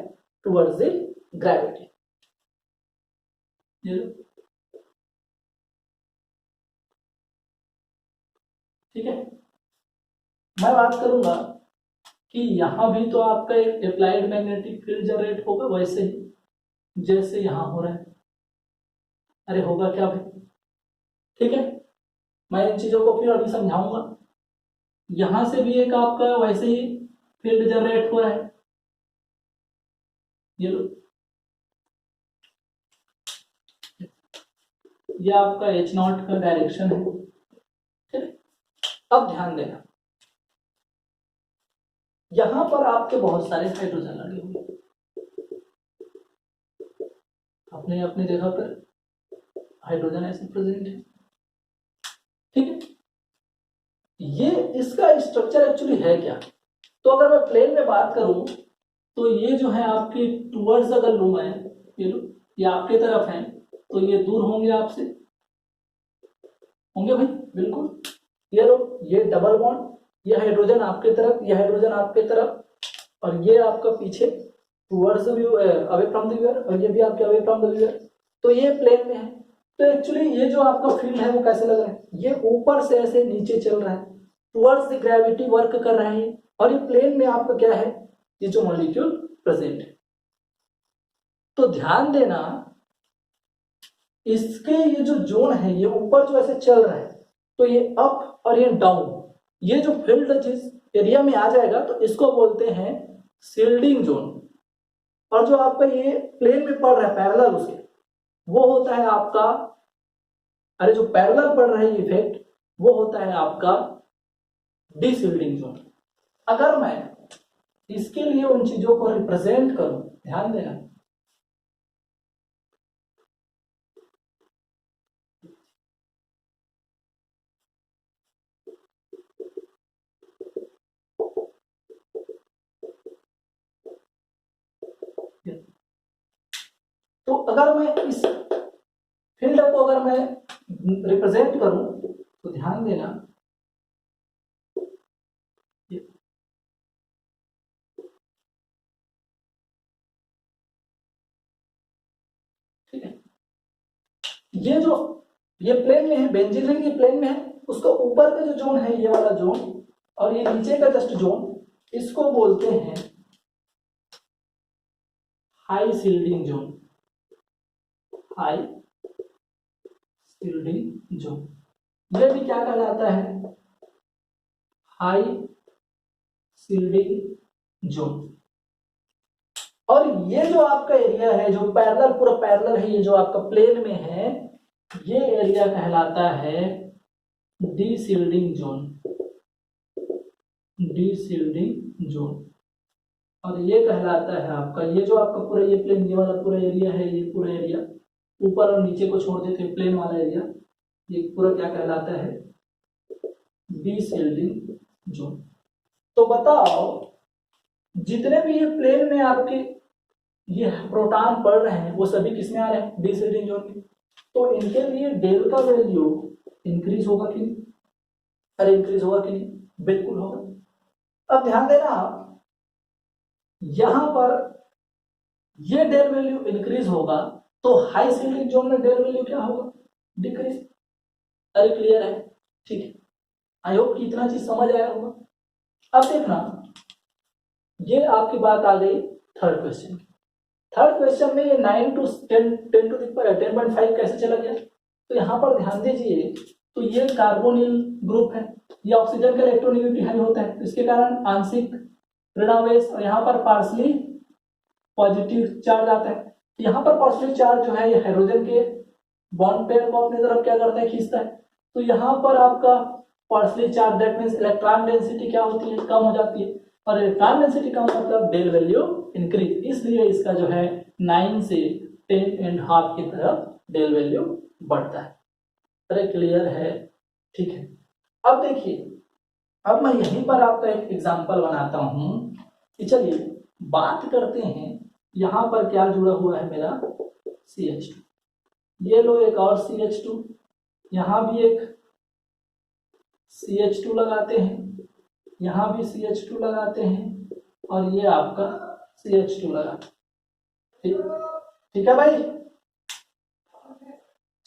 Towards the gravity. ठीक है, मैं बात करूंगा कि यहां भी तो आपका एक अप्लाइड मैग्नेटिक फील्ड जनरेट होगा, वैसे ही जैसे यहां हो रहा है। अरे होगा क्या भाई? ठीक है, मैं इन चीजों को फिर अभी समझाऊंगा। यहां से भी एक आपका वैसे ही फील्ड जनरेट हो रहा है, ये लो, ये आपका H0 का डायरेक्शन है। ठीक है, अब ध्यान देना, यहां पर आपके बहुत सारे हाइड्रोजन लगे हुए अपने अपने जगह पर हाइड्रोजन ऐसे प्रेजेंट है। ठीक है, ये इसका स्ट्रक्चर एक्चुअली है क्या? तो अगर मैं प्लेन में बात करूं तो ये जो है आपकी टूवर्ड्स अगर लूं मैं, ये लो, ये आपके तरफ है, तो ये दूर होंगे आपसे, होंगे भाई, बिल्कुल। ये लो, ये डबल बॉन्ड, ये हाइड्रोजन आपके तरफ, ये हाइड्रोजन आपके तरफ, और ये आपका पीछे towards away from the viewer, और ये भी आपके अवे फ्रॉम द व्यूअर। तो ये प्लेन में है। तो एक्चुअली ये जो आपका फील्ड है वो कैसे लग रहा है, ये ऊपर से ऐसे नीचे चल रहा है, टुवर्ड्स द ग्रेविटी वर्क कर रहा है, और ये प्लेन में आपका क्या है, ये जो मॉलिक्यूल प्रेजेंट है। तो ध्यान देना, इसके ये जो जोन है ये ऊपर जो ऐसे चल रहा है, तो ये अप और ये डाउन, ये जो फील्ड जिस एरिया में आ जाएगा तो इसको बोलते हैं शील्डिंग जोन। और जो आपका ये प्लेन में पड़ रहा है पैरेलल उसके, वो होता है आपका, अरे जो पैरेलल पड़ रहा है ये इफेक्ट, वो होता है आपका डीशील्डिंग जोन। अगर मैं इसके लिए उन चीजों को रिप्रेजेंट करूं, ध्यान देना, तो अगर मैं इस फील्ड को अगर मैं रिप्रेजेंट करूं तो ध्यान देना, ठीक है, ये जो ये प्लेन में है, बेंजीन रिंग ये प्लेन में है, उसका ऊपर का जो जोन है ये वाला जोन, और ये नीचे का जस्ट जोन, इसको बोलते हैं high shielding zone. High shielding zone, ये भी क्या कहलाता है? High shielding zone. और ये जो आपका एरिया है जो पैरेलल, पूरा पैरेलल है, ये जो आपका प्लेन में है, ये एरिया कहलाता है डीशील्डिंग जोन। डीशील्डिंग जोन, और ये कहलाता है आपका, ये जो आपका पूरा ये प्लेन, ये वाला पूरा एरिया है, ये पूरा एरिया ऊपर और नीचे को छोड़ देते हैं प्लेन वाला एरिया, ये पूरा क्या कहलाता है, डिशिल्डिंग जोन। तो बताओ जितने भी ये प्लेन में आपके ये प्रोटॉन पड़ रहे हैं वो सभी किसमें आ रहे हैं, डिशिल्डिंग जोन में। तो इनके लिए डेल का वैल्यू इंक्रीज होगा कि नहीं, अरे इंक्रीज होगा कि नहीं, बिल्कुल होगा। अब ध्यान देना यहां पर ये डेल वैल्यू इंक्रीज होगा तो हाई शिल्डिंग जोन में डेल वैल्यू क्या होगा, डिक्रीज। अरे क्लियर है, ठीक है, आई होप कि इतना चीज समझ आया होगा। अब देखना ये आपकी बात आ गई थर्ड क्वेश्चन की। थर्ड क्वेश्चन में ये 9 to 10 कैसे चला गया, तो यहां पर ध्यान दीजिए, तो ये कार्बोनिल ग्रुप है, ये ऑक्सीजन का इलेक्ट्रोनेगेटिविटी हाई होता है, इसके कारण आंशिक ऋणावेश और यहाँ पर पार्सली पॉजिटिव चार्ज आता है। यहाँ पर पॉजिटिव चार्ज जो है ये हाइड्रोजन के बॉन्ड पेयर को अपनी तरफ क्या करता है, खींचता है। तो यहाँ पर आपका partially charge that means electron density क्या होती है, कम हो जाती है, और इलेक्ट्रॉन डेंसिटी कम मतलब डेल वैल्यू इंक्रीज, इसलिए इसका जो है 9 से 10.5 की तरफ डेल वैल्यू बढ़ता है। अरे क्लियर है, ठीक है। अब देखिए, अब मैं यहीं पर आपका एक एग्जांपल बनाता हूं कि चलिए बात करते हैं, यहां पर क्या जुड़ा हुआ है मेरा CH2, ये लो एक और CH2, यहां भी एक CH2 लगाते हैं, यहां भी CH2 लगाते हैं, और ये आपका CH2 लगाते हैं, ठीक है भाई।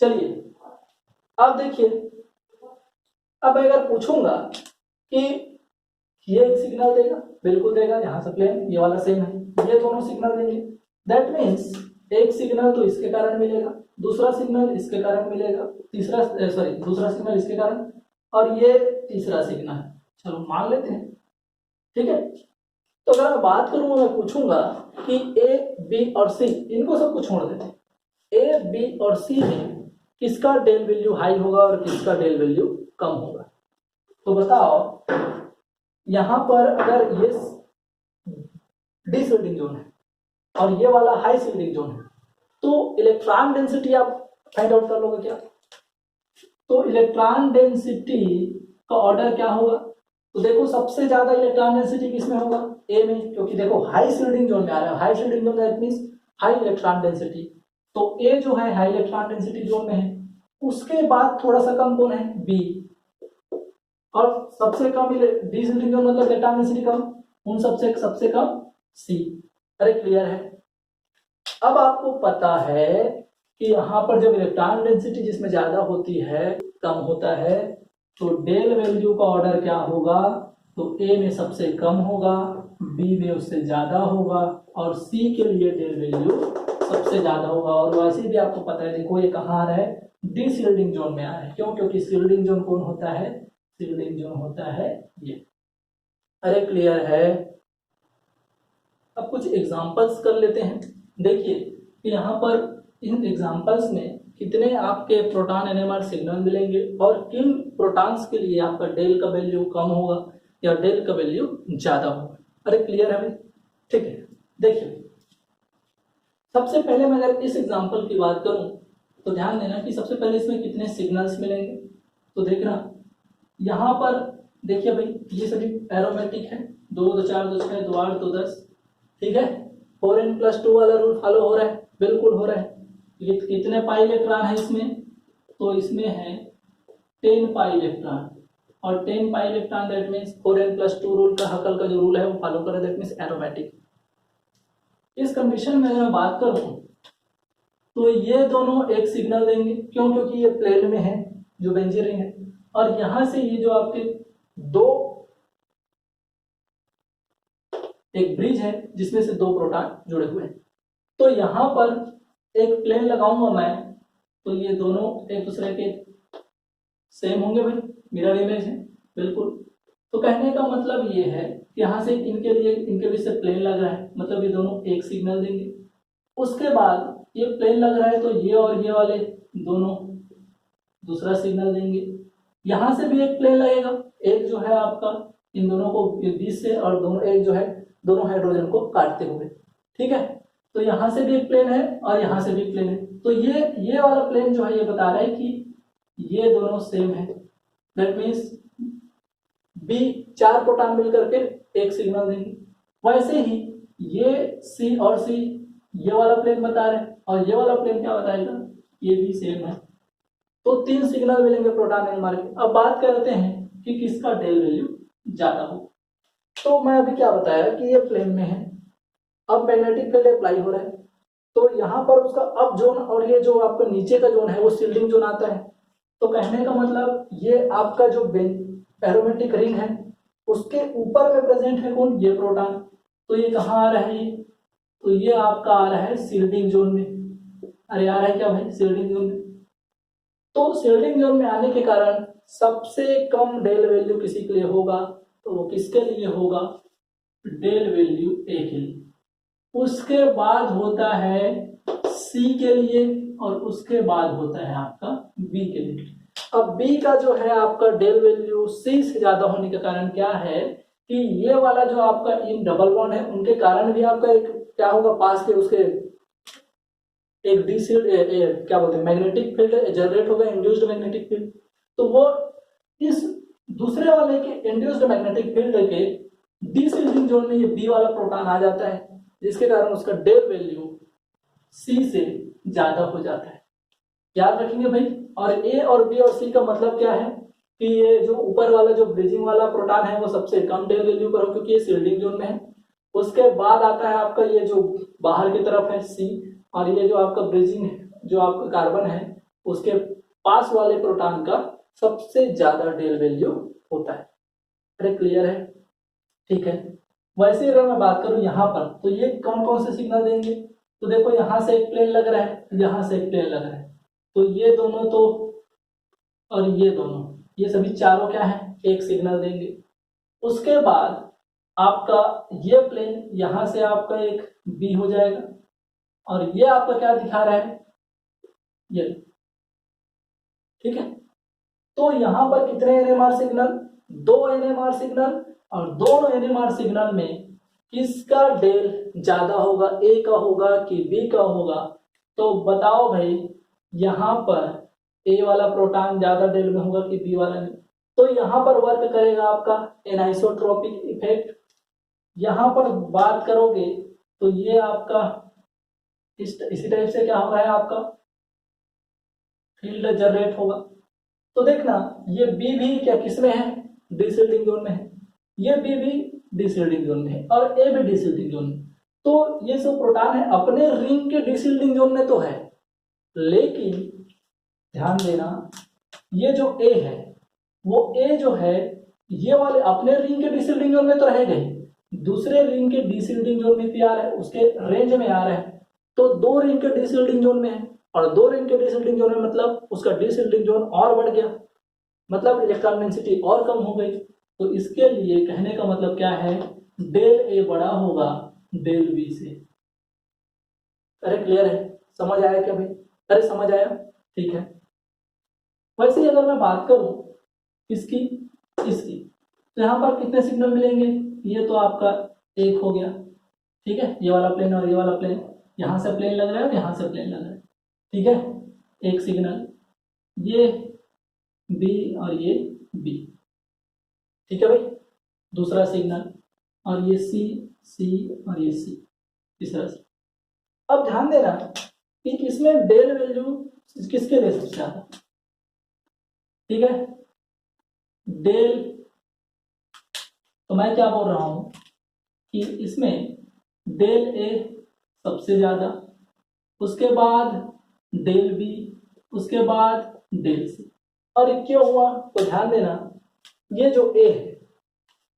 चलिए अब देखिए, अब अगर पूछूंगा कि ये एक सिग्नल देगा, बिल्कुल देगा, यहां से प्लेन ये वाला सेम है, ये दोनों सिग्नल देंगे, दैट मीन्स एक सिग्नल तो इसके कारण मिलेगा, दूसरा सिग्नल इसके कारण मिलेगा, दूसरा सिग्नल इसके कारण, और ये तीसरा सिग्नल है। चलो मान लेते हैं, ठीक है। तो अगर मैं बात करूं, मैं पूछूंगा कि A, B और C, इनको सबको छोड़ देते हैं, A, B और C में किसका डेल वैल्यू हाई होगा और किसका डेल वैल्यू कम होगा। तो बताओ यहां पर अगर ये डी शिल्डिंग जोन है और ये वाला हाई शिल्डिंग जोन है, तो इलेक्ट्रॉन डेंसिटी आप फाइंड आउट कर लोगे क्या, तो इलेक्ट्रॉन डेंसिटी का ऑर्डर क्या होगा, तो देखो सबसे ज्यादा इलेक्ट्रॉन डेंसिटी किसमें होगा, ए में, क्योंकि देखो हाई शिल्डिंग जोन में आ रहा है, high shielding zone that means high electron density, तो ए जो है हाई इलेक्ट्रॉन डेंसिटी जोन में है। उसके बाद थोड़ा सा कम कौन है, बी, और सबसे कम डी शिल्डिंग जोन मतलब इलेक्ट्रॉन डेंसिटी कम, उन सबसे कम सी। अरे क्लियर है। अब आपको पता है कि यहाँ पर जब इलेक्ट्रॉन डेंसिटी जिसमें ज्यादा होती है कम होता है, तो डेल वैल्यू का ऑर्डर क्या होगा, तो ए में सबसे कम होगा, बी में उससे ज्यादा होगा, और सी के लिए डेल वैल्यू सबसे ज्यादा होगा। और वैसे भी आपको पता है, देखो ये कहाँ आ रहा है, डी शिल्डिंग जोन में आ रहा है, क्यों, क्योंकि शिल्डिंग जोन कौन होता है, शिल्डिंग जोन होता है ये। अरे क्लियर है। अब कुछ एग्जांपल्स कर लेते हैं। देखिए कि यहाँ पर इन एग्जांपल्स में कितने आपके प्रोटॉन एनएमआर सिग्नल मिलेंगे और किन प्रोटॉन्स के लिए आपका डेल का वैल्यू कम होगा या डेल का वैल्यू ज्यादा होगा। अरे क्लियर है भाई, ठीक है। देखिए सबसे पहले मैं अगर इस एग्जांपल की बात करूं तो ध्यान देना कि सबसे पहले इसमें कितने सिग्नल्स मिलेंगे। तो देखना यहाँ पर देखिए भाई, ये सभी एरोमेटिक है, 2 2 4 2 6 2 8 2 10, ठीक है। 4n+2 वाला रूल फॉलो हो रहा है, बिल्कुल हो रहा है। ये कितने पाई इलेक्ट्रॉन है इसमें, तो इसमें है 10 पाई इलेक्ट्रॉन, और 10 pi electron that means 4n+2 rule का हकल का जो रूल है वो फॉलो करे, दैट मींस एरोमेटिक। इस कंडीशन में अगर मैं बात करूं तो ये दोनों एक सिग्नल देंगे, क्यों, क्योंकि ये प्लेन में है जो बेंजीन रिंग है, और यहां से ये जो आपके दो एक ब्रिज है जिसमें से 2 प्रोटॉन जुड़े हुए हैं, तो यहां पर एक प्लेन लगाऊंगा मैं, तो ये दोनों एक दूसरे के सेम होंगे भाई, मिरर इमेज है बिल्कुल। तो कहने का मतलब ये है कि यहां से इनके लिए इनके बीच से प्लेन लग रहा है, मतलब ये दोनों एक सिग्नल देंगे। उसके बाद ये प्लेन लग रहा है तो ये और ये वाले दोनों दूसरा सिग्नल देंगे। यहां से भी एक प्लेन लगेगा, एक जो है आपका इन दोनों को बीच से, और दोनों एक जो है दोनों हाइड्रोजन को काटते हुए, ठीक है। तो यहां से भी एक प्लेन है और यहां से भी प्लेन है, तो ये वाला प्लेन जो है ये बता रहा है कि ये दोनों सेम है। दैट मीन्स बी 4 प्रोटॉन मिलकर के एक सिग्नल देंगे। वैसे ही ये सी और सी ये वाला प्लेन बता रहे हैं और ये वाला प्लेन क्या बताएगा, ये भी सेम है। तो 3 सिग्नल मिलेंगे प्रोटॉन एनएमआर के। अब बात करते हैं कि किसका डेल वैल्यू ज्यादा हो। तो मैं अभी क्या बताया कि ये प्लेन में है, अब मैग्नेटिक फील्ड अप्लाई हो रहा है, तो यहाँ पर उसका अप जोन और ये जो आपका नीचे का जोन है वो शील्डिंग जोन आता है। तो कहने का मतलब ये आपका जो एरोमेटिक रिंग है उसके ऊपर में प्रेजेंट है कौन, ये प्रोटॉन। तो ये कहाँ आ रहा है, ये तो ये आपका आ रहा है शील्डिंग जोन में। अरे आ रहा है क्या भाई, शील्डिंग जोन में। तो शील्डिंग जोन में आने के कारण सबसे कम डेल वैल्यू किसी के लिए होगा, तो वो किसके लिए होगा, डेल वैल्यू ए के लिए। उसके बाद होता है सी के लिए और उसके बाद होता है आपका बी के लिए। अब बी का जो है आपका डेल वैल्यू सी से ज्यादा होने के कारण क्या है कि ये वाला जो आपका इन डबल बॉन्ड है उनके कारण भी आपका एक क्या होगा, पास के उसके एक डी क्या बोलते हैं मैग्नेटिक फील्ड जनरेट होगा, इंड्यूस्ड मैग्नेटिक फील्ड। तो वो इस दूसरे वाले के इंड्यूस्ड मैग्नेटिक फील्ड के डी शील्डिंग जोन में ये बी वाला प्रोटॉन आ जाता है, जिसके कारण उसका डेल वैल्यू सी से ज्यादा हो जाता है। याद रखेंगे भाई। और ए और बी और सी का मतलब क्या है कि ये जो ऊपर वाला जो ब्रिजिंग वाला प्रोटॉन है वो सबसे कम डेल वैल्यू पर हो क्योंकि ये शील्डिंग जोन में है। उसके बाद आता है आपका ये जो बाहर की तरफ है सी, और ये जो आपका ब्रिजिंग जो आपका कार्बन है उसके पास वाले प्रोटॉन का सबसे ज्यादा डेल वैल्यू होता है। अरे क्लियर है, ठीक है। वैसे अगर मैं बात करूं यहाँ पर तो ये कौन कौन से सिग्नल देंगे, तो देखो यहाँ से एक प्लेन लग रहा है, यहाँ से एक प्लेन लग रहा है, तो ये दोनों तो और ये दोनों, ये सभी चारों क्या है, एक सिग्नल देंगे। उसके बाद आपका ये प्लेन यहाँ से आपका एक बी हो जाएगा और ये आपका क्या दिखा रहा है, ये, ठीक है। तो यहाँ पर कितने एनएमआर सिग्नल, 2 एनएमआर सिग्नल, और दोनों एनएमआर सिग्नल में किसका डेल ज्यादा होगा, ए का होगा कि बी का होगा। तो बताओ भाई यहाँ पर ए वाला प्रोटॉन ज्यादा डेल में होगा कि बी वाला में। तो यहाँ पर वर्क करेगा आपका एनाइसोट्रोपिक इफेक्ट। यहाँ पर बात करोगे तो ये आपका इसी टाइप से क्या हो रहा है, आपका फील्ड जनरेट होगा। तो देखना ये बी भी क्या किसमें है, डिसल्टिंग जोन में है, ये बी भी डिसल्टिंग जोन में है और ए भी डिसल्टिंग जोन में। तो ये जो प्रोटॉन है अपने रिंग के डिसल्टिंग जोन में तो है, लेकिन ध्यान देना ये जो ए है वो ए जो है ये वाले अपने रिंग के डिसल्टिंग जोन में तो रहेगा ही, दूसरे रिंग के डिसल्टिंग जोन में भी आ रहा है, उसके रेंज में आ रहा है। तो 2 रिंग के डिसल्टिंग जोन में है और 2 रिंग के डिसल्टिंग जोन में मतलब उसका डिसल्टिंग जोन और बढ़ गया, मतलब इलेक्ट्रॉन डेंसिटी और कम हो गई। तो इसके लिए कहने का मतलब क्या है, डेल ए बड़ा होगा डेल बी से। अरे क्लियर है, समझ आया क्या भाई, अरे समझ आया, ठीक है। वैसे ही अगर मैं बात करूं इसकी इसकी, तो यहाँ पर कितने सिग्नल मिलेंगे, ये तो आपका एक हो गया, ठीक है, ये वाला प्लेन और ये वाला प्लेन, यहाँ से प्लेन लग रहा है और यहाँ से प्लेन लग रहा है, ठीक है, एक सिग्नल, ये बी और ये बी, ठीक है भाई, दूसरा सिग्नल, और ये सी सी और ये सी, तीसरा सी। अब ध्यान देना कि इसमें डेल वैल्यू किसके लिए सबसे ज्यादा, ठीक है, डेल, तो मैं क्या बोल रहा हूं कि इसमें डेल ए सबसे ज्यादा, उसके बाद डेल बी, उसके बाद डेल सी। और ये क्यों हुआ, तो ध्यान देना ये जो ए है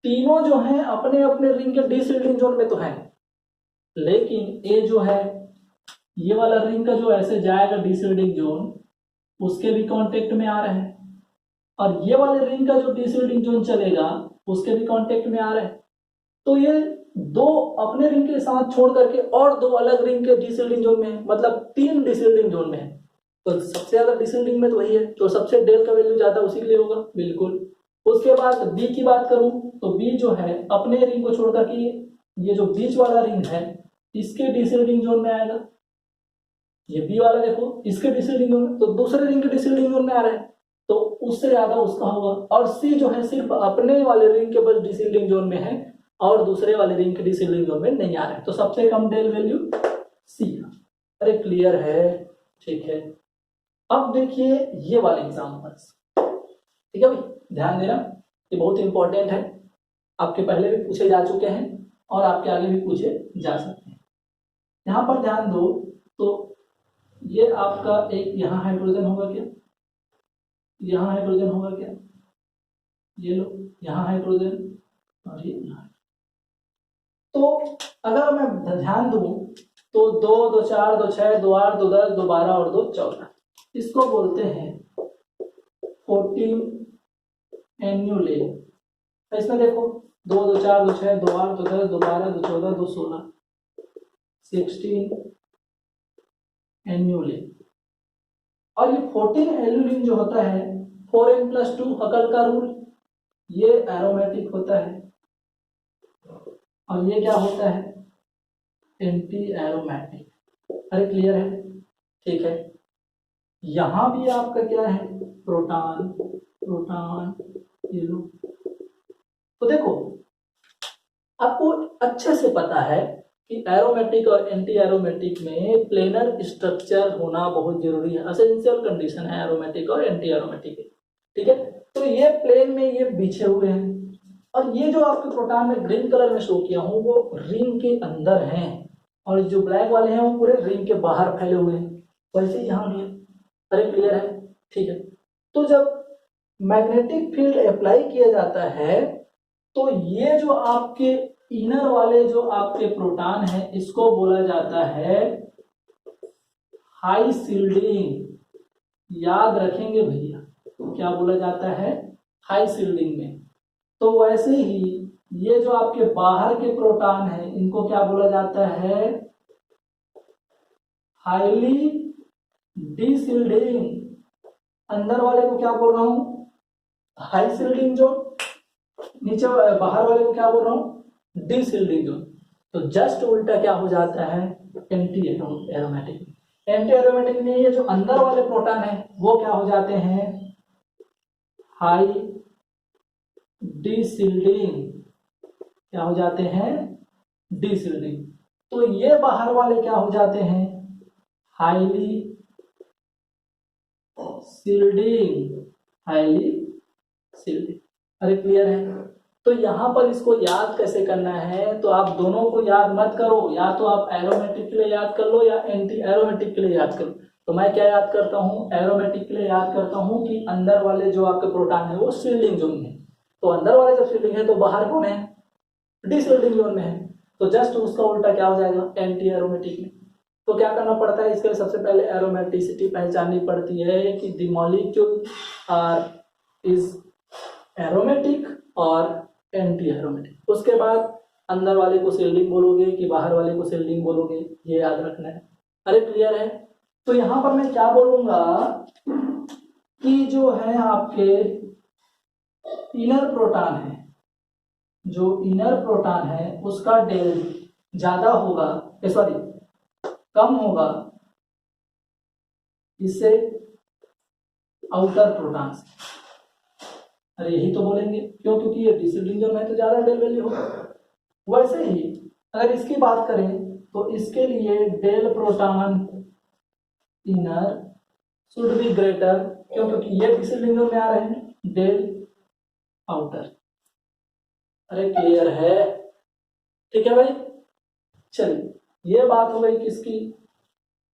तीनों जो हैं अपने अपने रिंग के डिसल्टिंग जोन में तो है, लेकिन ए जो है ये वाला रिंग का जो ऐसे जाएगा डिसल्टिंग जोन उसके भी कांटेक्ट में आ रहा है, और ये वाले रिंग का जो डिसल्टिंग जोन चलेगा उसके भी कांटेक्ट में आ रहा है। तो ये 2 अपने रिंग के साथ छोड़ करके और 2 अलग रिंग के डिसल्टिंग जोन में है, मतलब 3 डिसल्टिंग जोन में है। तो सबसे ज्यादा डिसल्टिंग में तो वही है, तो सबसे डेल का वैल्यू ज्यादा उसी के लिए होगा, बिल्कुल। उसके बाद बी की बात करूं तो बी जो है अपने रिंग को छोड़ करके ये जो बीच वाला रिंग है इसके डिसल्टिंग जोन में आएगा, ये बी वाला देखो इसके डिसिल्डिंग जोन में, तो दूसरे रिंग के डिसिल्डिंग जोन में आ रहा है, तो उससे ज्यादा उसका होगा। और सी जो है सिर्फ अपने वाले रिंग के बस डिसिल्डिंग जोन में है और दूसरे वाले रिंग के डिसिल्डिंग जोन में नहीं आ रहा है, तो सबसे कम डेल वैल्यू सी। अरे क्लियर है, ठीक है। अब देखिए ये वाले एग्जाम्पल्स, ठीक है भाई, ध्यान देना, ये बहुत इंपॉर्टेंट है, आपके पहले भी पूछे जा चुके हैं और आपके आगे भी पूछे जा सकते हैं। यहाँ पर ध्यान दो, तो ये आपका एक यहाँ हाइड्रोजन होगा क्या, यहाँ हाइड्रोजन होगा क्या, ये लो यहाँ हाइड्रोजन और ये यहाँ। तो अगर मैं ध्यान दूं तो 2 2 4 2 6 2 8 2 10 2 12 और 2 14, इसको बोलते हैं 14 एन्युले। इसमें देखो 2 2 4 2 6 2 8 2 10 2 12 2 14 2 16 16 एन्युले। और ये 14 एल्यूलिन जो होता है 4n+2 हकल का रूल, ये एरोमेटिक होता है और ये क्या होता है, एंटी एरोमेटिक। अरे क्लियर है, ठीक है। यहां भी आपका क्या है, प्रोटॉन प्रोटॉन, ये लो। तो देखो आपको अच्छे से पता है कि एरोमेटिक और एंटी एरोमेटिक में प्लेनर स्ट्रक्चर होना बहुत जरूरी है, एसेंशियल कंडीशन है एरोमेटिक और एंटी एरोमेटिक के, ठीक है। तो ये प्लेन में ये बिछे हुए हैं और ये जो आपके प्रोटॉन में ग्रीन कलर में शो किया हूं वो रिंग के अंदर हैं और जो ब्लैक वाले हैं वो पूरे रिंग के बाहर फैले हुए हैं, वैसे ही यहाँ भी है। अरे क्लियर है, ठीक है। तो जब मैग्नेटिक फील्ड अप्लाई किया जाता है तो ये जो आपके इनर वाले जो आपके प्रोटॉन है इसको बोला जाता है हाई शिल्डिंग, याद रखेंगे भैया, क्या बोला जाता है, हाई शिल्डिंग में। तो वैसे ही ये जो आपके बाहर के प्रोटॉन है इनको क्या बोला जाता है, हाईली डीशिल्डिंग। अंदर वाले को क्या बोल रहा हूं, हाई शिल्डिंग जोन, नीचे बाहर वाले को क्या बोल रहा हूं, डीशिल्डिंग जोन। तो जस्ट उल्टा क्या हो जाता है, एंटी एरोमेटिक। एंटी एरोमेटिक में ये जो अंदर वाले प्रोटॉन है वो क्या हो जाते हैं, हाई डीशिल्डिंग, क्या हो जाते हैं, डीशिल्डिंग। तो ये बाहर वाले क्या हो जाते हैं, हाईली शिल्डिंग, हाईली शिल्डिंग। अरे क्लियर है। तो यहां पर इसको याद कैसे करना है, तो आप दोनों को याद मत करो, या तो आप एरोमेटिक के लिए याद कर लो या एंटी एरोमेटिक के लिए याद करो। तो मैं क्या याद करता हूं, एरोमेटिक के लिए याद करता हूं कि अंदर वाले जो आपके प्रोटॉन है वो शील्डिंग जोन में है, तो अंदर वाले जब शील्डिंग है तो बाहर कौन है, डीशील्डिंग जोन में है, तो जस्ट उसका उल्टा क्या हो जाएगा, एंटी एरोमेटिक में। तो क्या करना पड़ता है, इसके लिए सबसे पहले एरोमेटिसिटी पहचाननी पड़ती है कि the molecule are is aromatic और एंटी एरोमेटिक। उसके बाद अंदर वाले को शील्डिंग बोलोगे कि बाहर वाले को शील्डिंग बोलोगे, ये याद रखना है। अरे क्लियर है। तो यहां पर मैं क्या बोलूंगा कि जो है आपके इनर प्रोटॉन है, जो इनर प्रोटॉन है उसका डेल ज्यादा होगा, सॉरी कम होगा इससे आउटर प्रोटॉन से। अरे यही तो बोलेंगे, क्यों, क्योंकि ये डिसिल्डिंग जोन में तो ज्यादा डेल वैल्यू होगा। वैसे ही अगर इसकी बात करें तो इसके लिए del proton inner should be greater, क्यों, क्योंकि ये डिसिल्डिंग जोन में आ रहे हैं, डेल आउटर। अरे क्लियर है, ठीक है भाई। चलिए ये बात हो गई किसकी,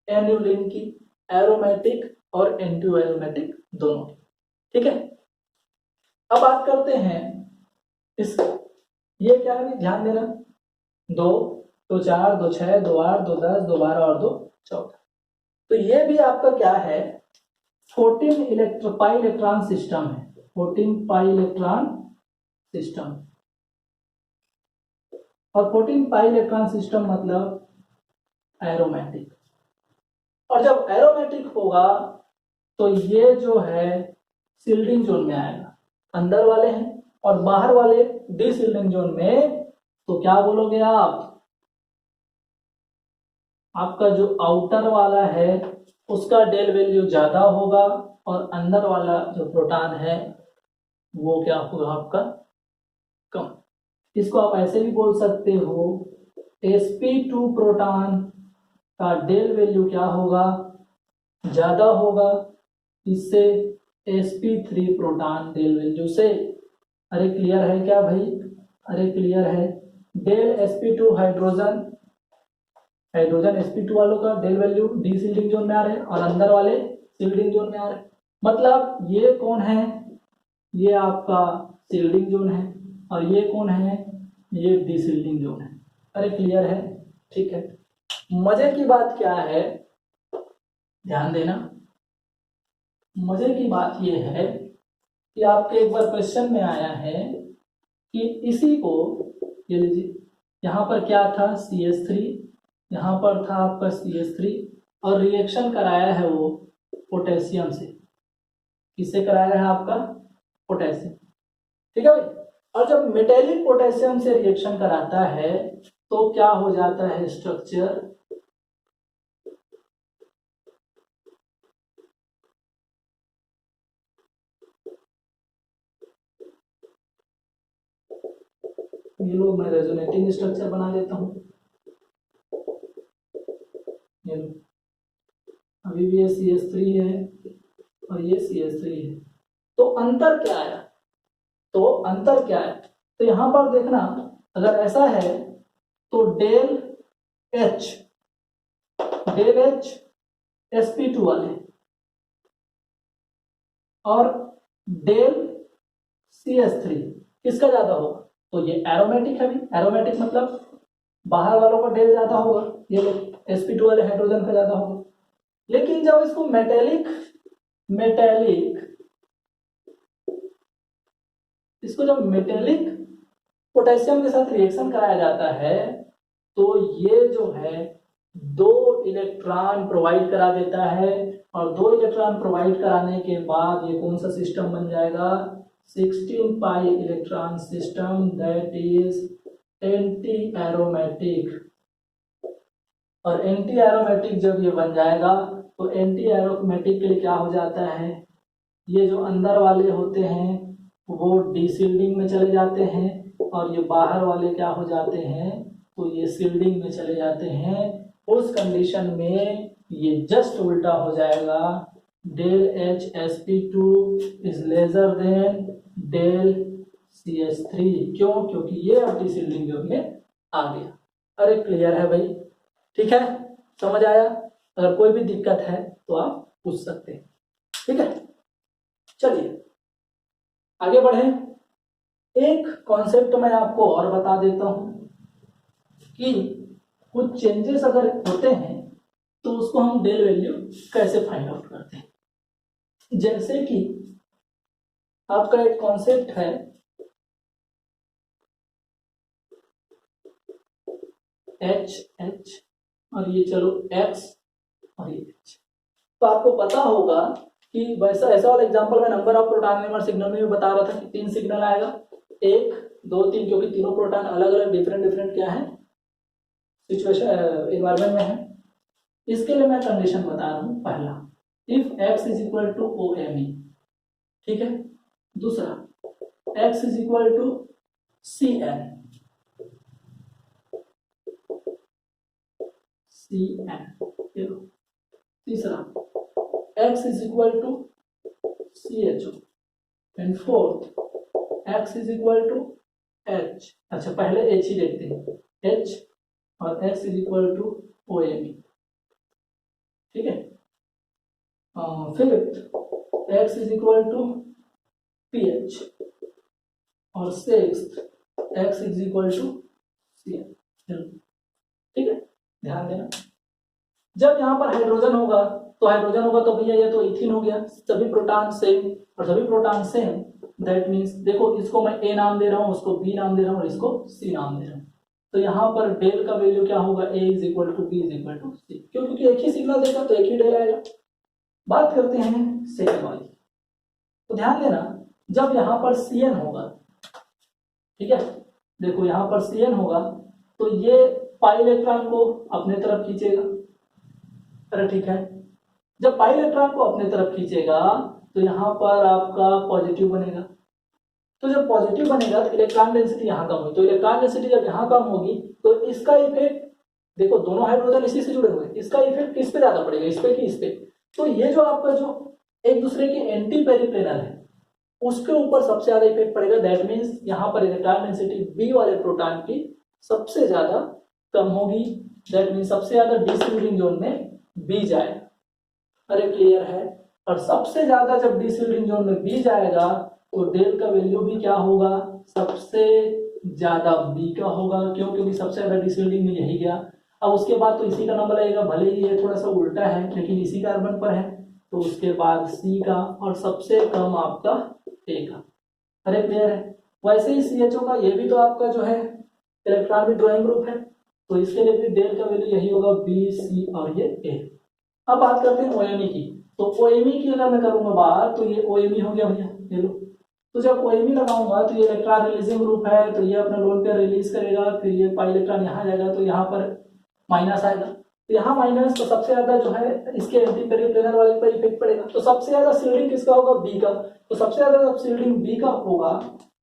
एन्युलिन की, एरोमेटिक और एंटी एरोमेटिक दोनों की, ठीक है। अब बात करते हैं इस, ये क्या है, ध्यान देना, 2 2 4 2 6 2 8 2 10 2 12 और 2 14। तो ये भी आपका क्या है, 14 पाई इलेक्ट्रॉन सिस्टम है, 14 पाई इलेक्ट्रॉन सिस्टम। और 14 पाई इलेक्ट्रॉन सिस्टम मतलब एरोमेटिक। और जब एरोमेटिक होगा तो ये जो है शील्डिंग जोन में आएगा, अंदर वाले हैं और बाहर वाले डीशील्डिंग जोन में। तो क्या बोलोगे आप, आपका जो आउटर वाला है उसका डेल वैल्यू ज्यादा होगा और अंदर वाला जो प्रोटॉन है वो क्या होगा आपका कम। इसको आप ऐसे भी बोल सकते हो sp2 प्रोटॉन का डेल वैल्यू क्या होगा ज्यादा होगा इससे sp3 प्रोटॉन डेल वैल्यू से। अरे क्लियर है क्या भाई? अरे क्लियर है। डेल sp2 हाइड्रोजन sp2 वालों का del value deshielding zone में आ रहे हैं और अंदर वाले सील्डिंग जोन में आ रहे हैं। मतलब ये कौन है? ये आपका सील्डिंग जोन है और ये कौन है? ये डी सील्डिंग जोन है। अरे क्लियर है? ठीक है। मजे की बात क्या है, ध्यान देना। मजे की बात ये है कि आपके एक बार क्वेश्चन में आया है कि इसी को ये लीजिए, यहाँ पर क्या था CH3, यहाँ पर था आपका CH3 और रिएक्शन कराया है वो पोटेशियम से। किससे कराया है आपका? पोटेशियम। ठीक है भाई। और जब मेटेलिक पोटेशियम से रिएक्शन कराता है तो क्या हो जाता है स्ट्रक्चर? ये लो मैं रेजोनेटिंग स्ट्रक्चर बना देता हूं। ये लो, अभी भी ये CH3 है और ये CH3 है। तो अंतर क्या आया? तो यहां पर देखना, अगर ऐसा है तो डेल H sp2 वाले और डेल CH3 किसका ज्यादा होगा? तो ये एरोमेटिक है भी। एरोमेटिक मतलब बाहर वालों का डेल ज्यादा होगा, ये लोग sp2 वाले हाइड्रोजन का ज्यादा होगा। लेकिन जब इसको मेटेलिक इसको जब मेटेलिक पोटेशियम के साथ रिएक्शन कराया जाता है तो ये जो है 2 इलेक्ट्रॉन प्रोवाइड करा देता है और 2 इलेक्ट्रॉन प्रोवाइड कराने के बाद ये कौन सा सिस्टम बन जाएगा? 16 pi electron system, that is anti aromatic. और एंटी एरोमेटिक जब ये बन जाएगा तो एंटी एरोमेटिक के लिए क्या हो जाता है? ये जो अंदर वाले होते हैं वो डीसील्डिंग में चले जाते हैं और ये बाहर वाले क्या हो जाते हैं? तो ये सील्डिंग में चले जाते हैं। उस कंडीशन में ये जस्ट उल्टा हो जाएगा, del HSP2 is lesser than del CH3। क्यों? क्योंकि ये अब डीसील्डिंग जोन में आ गया। अरे क्लियर है भाई? ठीक है, समझ आया? अगर कोई भी दिक्कत है तो आप पूछ सकते हैं। ठीक है, चलिए आगे बढ़े। एक कॉन्सेप्ट मैं आपको और बता देता हूं कि कुछ चेंजेस अगर होते हैं तो उसको हम डेल वैल्यू कैसे फाइंड आउट करते हैं। जैसे कि आपका एक कॉन्सेप्ट है H और ये चलो X और ये H। तो आपको पता होगा कि वैसा ऐसा वाला एग्जांपल मैं number of proton number signal में भी बता रहा था कि 3 सिग्नल आएगा, 1 2 3, क्योंकि तीनों प्रोटॉन अलग अलग डिफरेंट क्या है सिचुएशन एनवायरमेंट में है। इसके लिए मैं कंडीशन बता रहा हूं। पहला, if x is equal to OMe, ठीक है। दूसरा, x is equal to CN, तीसरा x is equal to CHO and fourth x is equal to H। अच्छा पहले H ही देखते हैं, H और x is equal to OMe, ठीक है। Fifth x is equal to pH और sixth x is equal to CN, ठीक है। ध्यान देना, जब यहाँ पर हाइड्रोजन होगा तो भैया ये तो इथिन हो गया, सभी प्रोटॉन सेम और सभी प्रोटॉन सेम, दैट मीन्स देखो इसको मैं A नाम दे रहा हूँ, उसको B नाम दे रहा हूँ और इसको C नाम दे रहा हूँ। तो यहाँ पर डेल का वैल्यू क्या होगा? A is equal to B is equal to C, क्यों? क्योंकि एक ही सिग्नल देगा तो एक ही डेल आएगा। बात करते हैं सेकंड वाली। तो ध्यान देना, जब यहाँ पर CN होगा, ठीक है, देखो यहाँ पर CN होगा तो ये पाई इलेक्ट्रॉन को अपने तरफ खींचेगा अरे ठीक है, जब पाई इलेक्ट्रॉन को अपने तरफ खींचेगा तो यहाँ पर आपका पॉजिटिव बनेगा। तो जब पॉजिटिव बनेगा तो इलेक्ट्रॉन डेंसिटी यहाँ कम होगी, तो इलेक्ट्रॉन डेंसिटी जब यहाँ कम होगी तो इसका इफेक्ट, देखो दोनों हाइड्रोजन इसी से जुड़े हुए हैं, इसका इफेक्ट किस पे ज्यादा पड़ेगा, इस पे कि इस पे। तो ये जो आपका जो एक दूसरे के एंटी पेरिप्लेनर है उसके ऊपर सबसे ज्यादा इफेक्ट पड़ेगा। दैट मीन्स यहाँ पर इलेक्ट्रॉन डेंसिटी बी वाले प्रोटॉन की सबसे ज्यादा कम होगी। दैट मीन्स सबसे ज्यादा डिसिल्डिंग जोन में बी जाए। अरे क्लियर है। और सबसे ज्यादा जब डिसिल्डिंग जोन में बी जाएगा तो डेल का वैल्यू भी क्या होगा, सबसे ज्यादा बी का होगा। क्यों? क्योंकि सबसे ज्यादा डिसिल्डिंग में यही गया। अब उसके बाद तो इसी का नंबर लगेगा, भले ही ये थोड़ा सा उल्टा है लेकिन इसी कार्बन पर है, तो उसके बाद सी का और सबसे कम आपका ए का। अरे क्लियर है। वैसे ही CHO का ये भी तो आपका जो है इलेक्ट्रॉन विड्रॉइंग ग्रुप है, तो इसके लिए भी डेल का वैल्यू यही होगा, बी सी और ये ए। अब बात करते हैं OMe की। तो OMe की अगर मैं करूंगा बात तो ये OMe हो गया भैया, ये लो। तो जब OMe लगाऊंगा तो ये इलेक्ट्रॉन रिलीजिंग ग्रुप है, तो ये अपना लोन पेयर रिलीज करेगा, फिर ये पाई इलेक्ट्रॉन यहाँ जाएगा तो यहाँ पर माइनस आएगा, तो यहाँ माइनस, तो सबसे ज्यादा जो है इसके एंटी पेरिप्लेनर वाले पर इफेक्ट पड़ेगा। तो सबसे ज्यादा शील्डिंग किसका होगा, बी का। तो सबसे ज्यादा जब शील्डिंग बी का होगा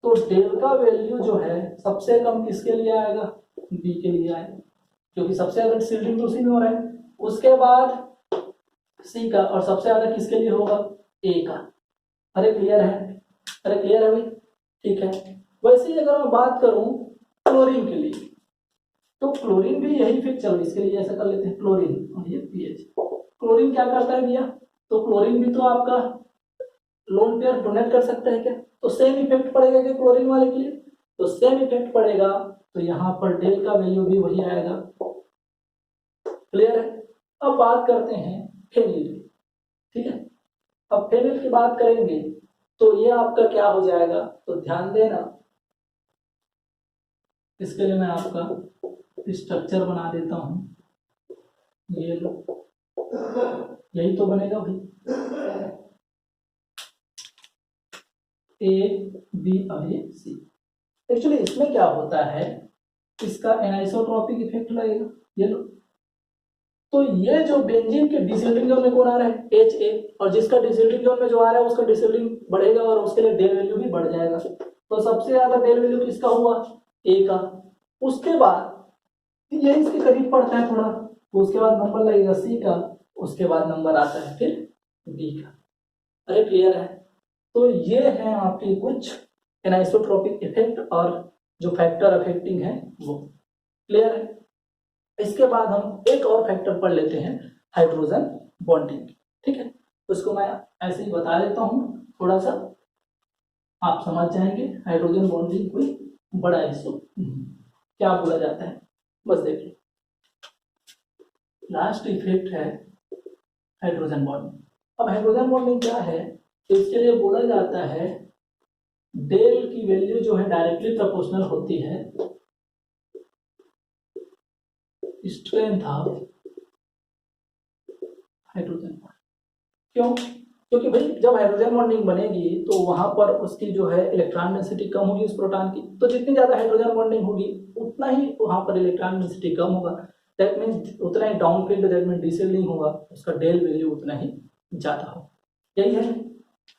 तो डेल का वैल्यू जो है सबसे कम किसके लिए आएगा, बी के लिए आएगा, क्योंकि सबसे ज्यादा शील्डिंग तो उसी में हो रहा है। उसके बाद सी का, और सबसे ज्यादा किसके लिए होगा, ए का। अरे क्लियर है, अरे क्लियर है भाई, ठीक है। वैसे ही अगर मैं बात करूं क्लोरीन के लिए, तो क्लोरीन भी यही फिक्स चल, इसके लिए ऐसा कर लेते हैं क्लोरीन और ये पीएच। क्लोरीन क्या करता है भैया, तो क्लोरीन भी तो आपका लोन पेयर डोनेट कर सकता है क्या, तो सेम इफेक्ट पड़ेगा क्या क्लोरीन वाले के लिए, तो सेम इफेक्ट पड़ेगा। तो यहाँ पर डेल का वैल्यू भी वही आएगा। क्लियर है। अब बात करते हैं फेनिल की, ठीक है। अब फेनिल की बात करेंगे तो ये आपका क्या हो जाएगा, तो ध्यान देना, इसके लिए मैं आपका स्ट्रक्चर बना देता हूं, ये लो, यही तो बनेगा भाई, ए बी और ये सी। एक्चुअली इसमें क्या होता है, इसका एनाइसोट्रॉपिक इफेक्ट लगेगा, ये लो। तो ये जो बेंजीन के डिसिल्डिंग जोन में कौन आ रहा है, HA, और जिसका डिसिल्डिंग जोन में जो आ रहा है उसका डिसिल्डिंग बढ़ेगा और उसके लिए डेल वैल्यू भी बढ़ जाएगा। तो सबसे ज्यादा डेल वैल्यू किसका हुआ, ए का। उसके बाद ये इसके करीब पड़ता है थोड़ा, तो उसके बाद नंबर लगेगा सी का, उसके बाद नंबर आता है फिर बी का। अरे क्लियर है। तो ये है आपकी कुछ एनाइसोट्रॉपिक इफेक्ट और जो फैक्टर अफेक्टिंग है वो। क्लियर है। इसके बाद हम एक और फैक्टर पढ़ लेते हैं, हाइड्रोजन बॉन्डिंग, ठीक है। उसको मैं ऐसे ही बता देता हूँ, थोड़ा सा आप समझ जाएंगे। हाइड्रोजन बॉन्डिंग कोई बड़ा इशू क्या बोला जाता है, बस देखिए। लास्ट इफेक्ट है हाइड्रोजन बॉन्डिंग। अब हाइड्रोजन बॉन्डिंग क्या है, तो इसके लिए बोला जाता है डेल की वैल्यू जो है डायरेक्टली प्रोपोर्शनल होती है स्ट्रेंथ ऑफ हाइड्रोजन बॉन्ड। क्यों? क्योंकि भाई जब हाइड्रोजन बॉन्डिंग बनेगी तो वहां पर उसकी जो है इलेक्ट्रॉन डेंसिटी कम होगी उस प्रोटॉन की, तो जितनी ज्यादा हाइड्रोजन बॉन्डिंग होगी उतना ही वहां पर इलेक्ट्रॉन डेंसिटी कम होगा। दैट मीन्स उतना ही डाउनफील्ड, दैट मीन्स डिसेंडिंग होगा, उसका डेल वैल्यू उतना ही ज्यादा हो। यही है।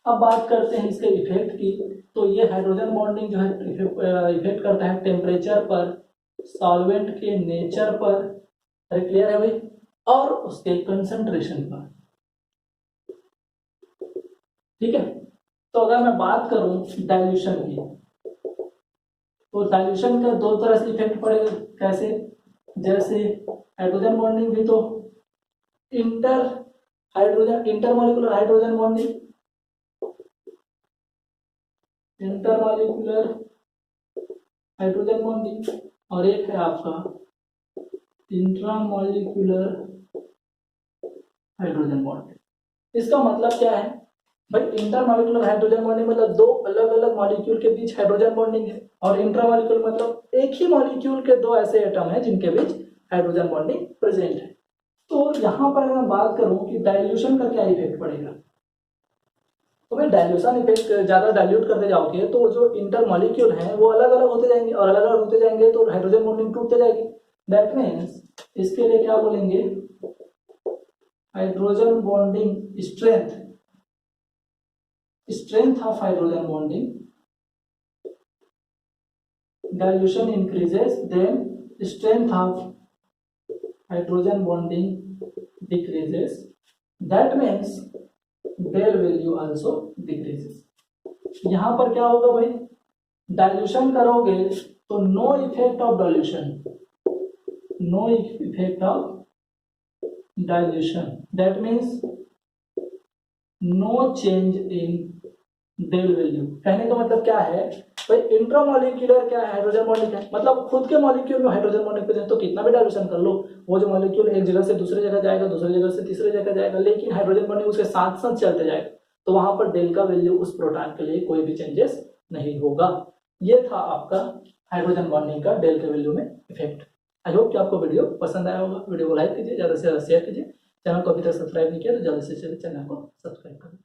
अब बात करते हैं इसके इफेक्ट की। तो ये हाइड्रोजन बॉन्डिंग जो है इफेक्ट करता है टेम्परेचर पर, सॉल्वेंट के नेचर पर, अरे क्लियर है भाई, और उसके कंसंट्रेशन पर, ठीक है। तो अगर मैं बात करूं डाइल्यूशन की, तो डाइल्यूशन का दो तरह से इफेक्ट पड़ेगा। कैसे? जैसे हाइड्रोजन बॉन्डिंग भी तो intermolecular hydrogen bonding, intermolecular hydrogen bonding, और एक है आपका इंट्रामॉलिक्यूलर हाइड्रोजन बॉन्डिंग। इसका मतलब क्या है भाई, इंटरमॉलिक्यूलर हाइड्रोजन बॉन्डिंग मतलब दो अलग अलग मॉलिक्यूल के बीच हाइड्रोजन बॉन्डिंग है, और इंट्रामॉलिक्यूलर मतलब एक ही मॉलिक्यूल के दो ऐसे एटम है जिनके बीच हाइड्रोजन बॉन्डिंग प्रेजेंट है। तो यहाँ पर मैं बात करूं कि डाइल्यूशन का क्या इफेक्ट पड़ेगा, तो भाई डाइल्यूशन इफेक्ट, ज्यादा डाइल्यूट करते जाओगे तो जो इंटरमॉलिक्यूल हैं वो अलग अलग होते जाएंगे, और अलग अलग होते जाएंगे तो हाइड्रोजन बॉन्डिंग टूटते जाएगी। दैट मीन्स इसके लिए क्या बोलेंगे, hydrogen bonding strength of hydrogen bonding, dilution increases, then strength of hydrogen bonding decreases. That means del value also decreases. यहां पर क्या होगा भाई, डाइल्यूशन करोगे तो no effect of dilution, no effect of dilution, that means no change in del value. कहने का मतलब क्या है भाई, इंट्रामोलिक्यूलर क्या है, हाइड्रोजन बॉन्डिंग है, मतलब खुद के मॉलिक्यूल में हाइड्रोजन बॉन्डिंग प्रेजेंट, तो कितना भी डाइल्यूशन कर लो वो जो मॉलिक्यूल एक जगह से दूसरी जगह जाएगा, दूसरी जगह से तीसरी जगह जाएगा, लेकिन हाइड्रोजन बॉन्डिंग उसके साथ साथ चलते जाएगा, तो वहां पर डेल का वैल्यू उस प्रोटॉन के लिए कोई भी चेंजेस नहीं होगा। ये था आपका हाइड्रोजन बॉन्डिंग का डेल के वैल्यू में इफेक्ट। आई होप कि आपको वीडियो पसंद आया होगा। वीडियो को लाइक कीजिए, ज्यादा से ज्यादा शेयर कीजिए, चैनल को अभी तक सब्सक्राइब नहीं किया तो जल्दी से चैनल को सब्सक्राइब करें।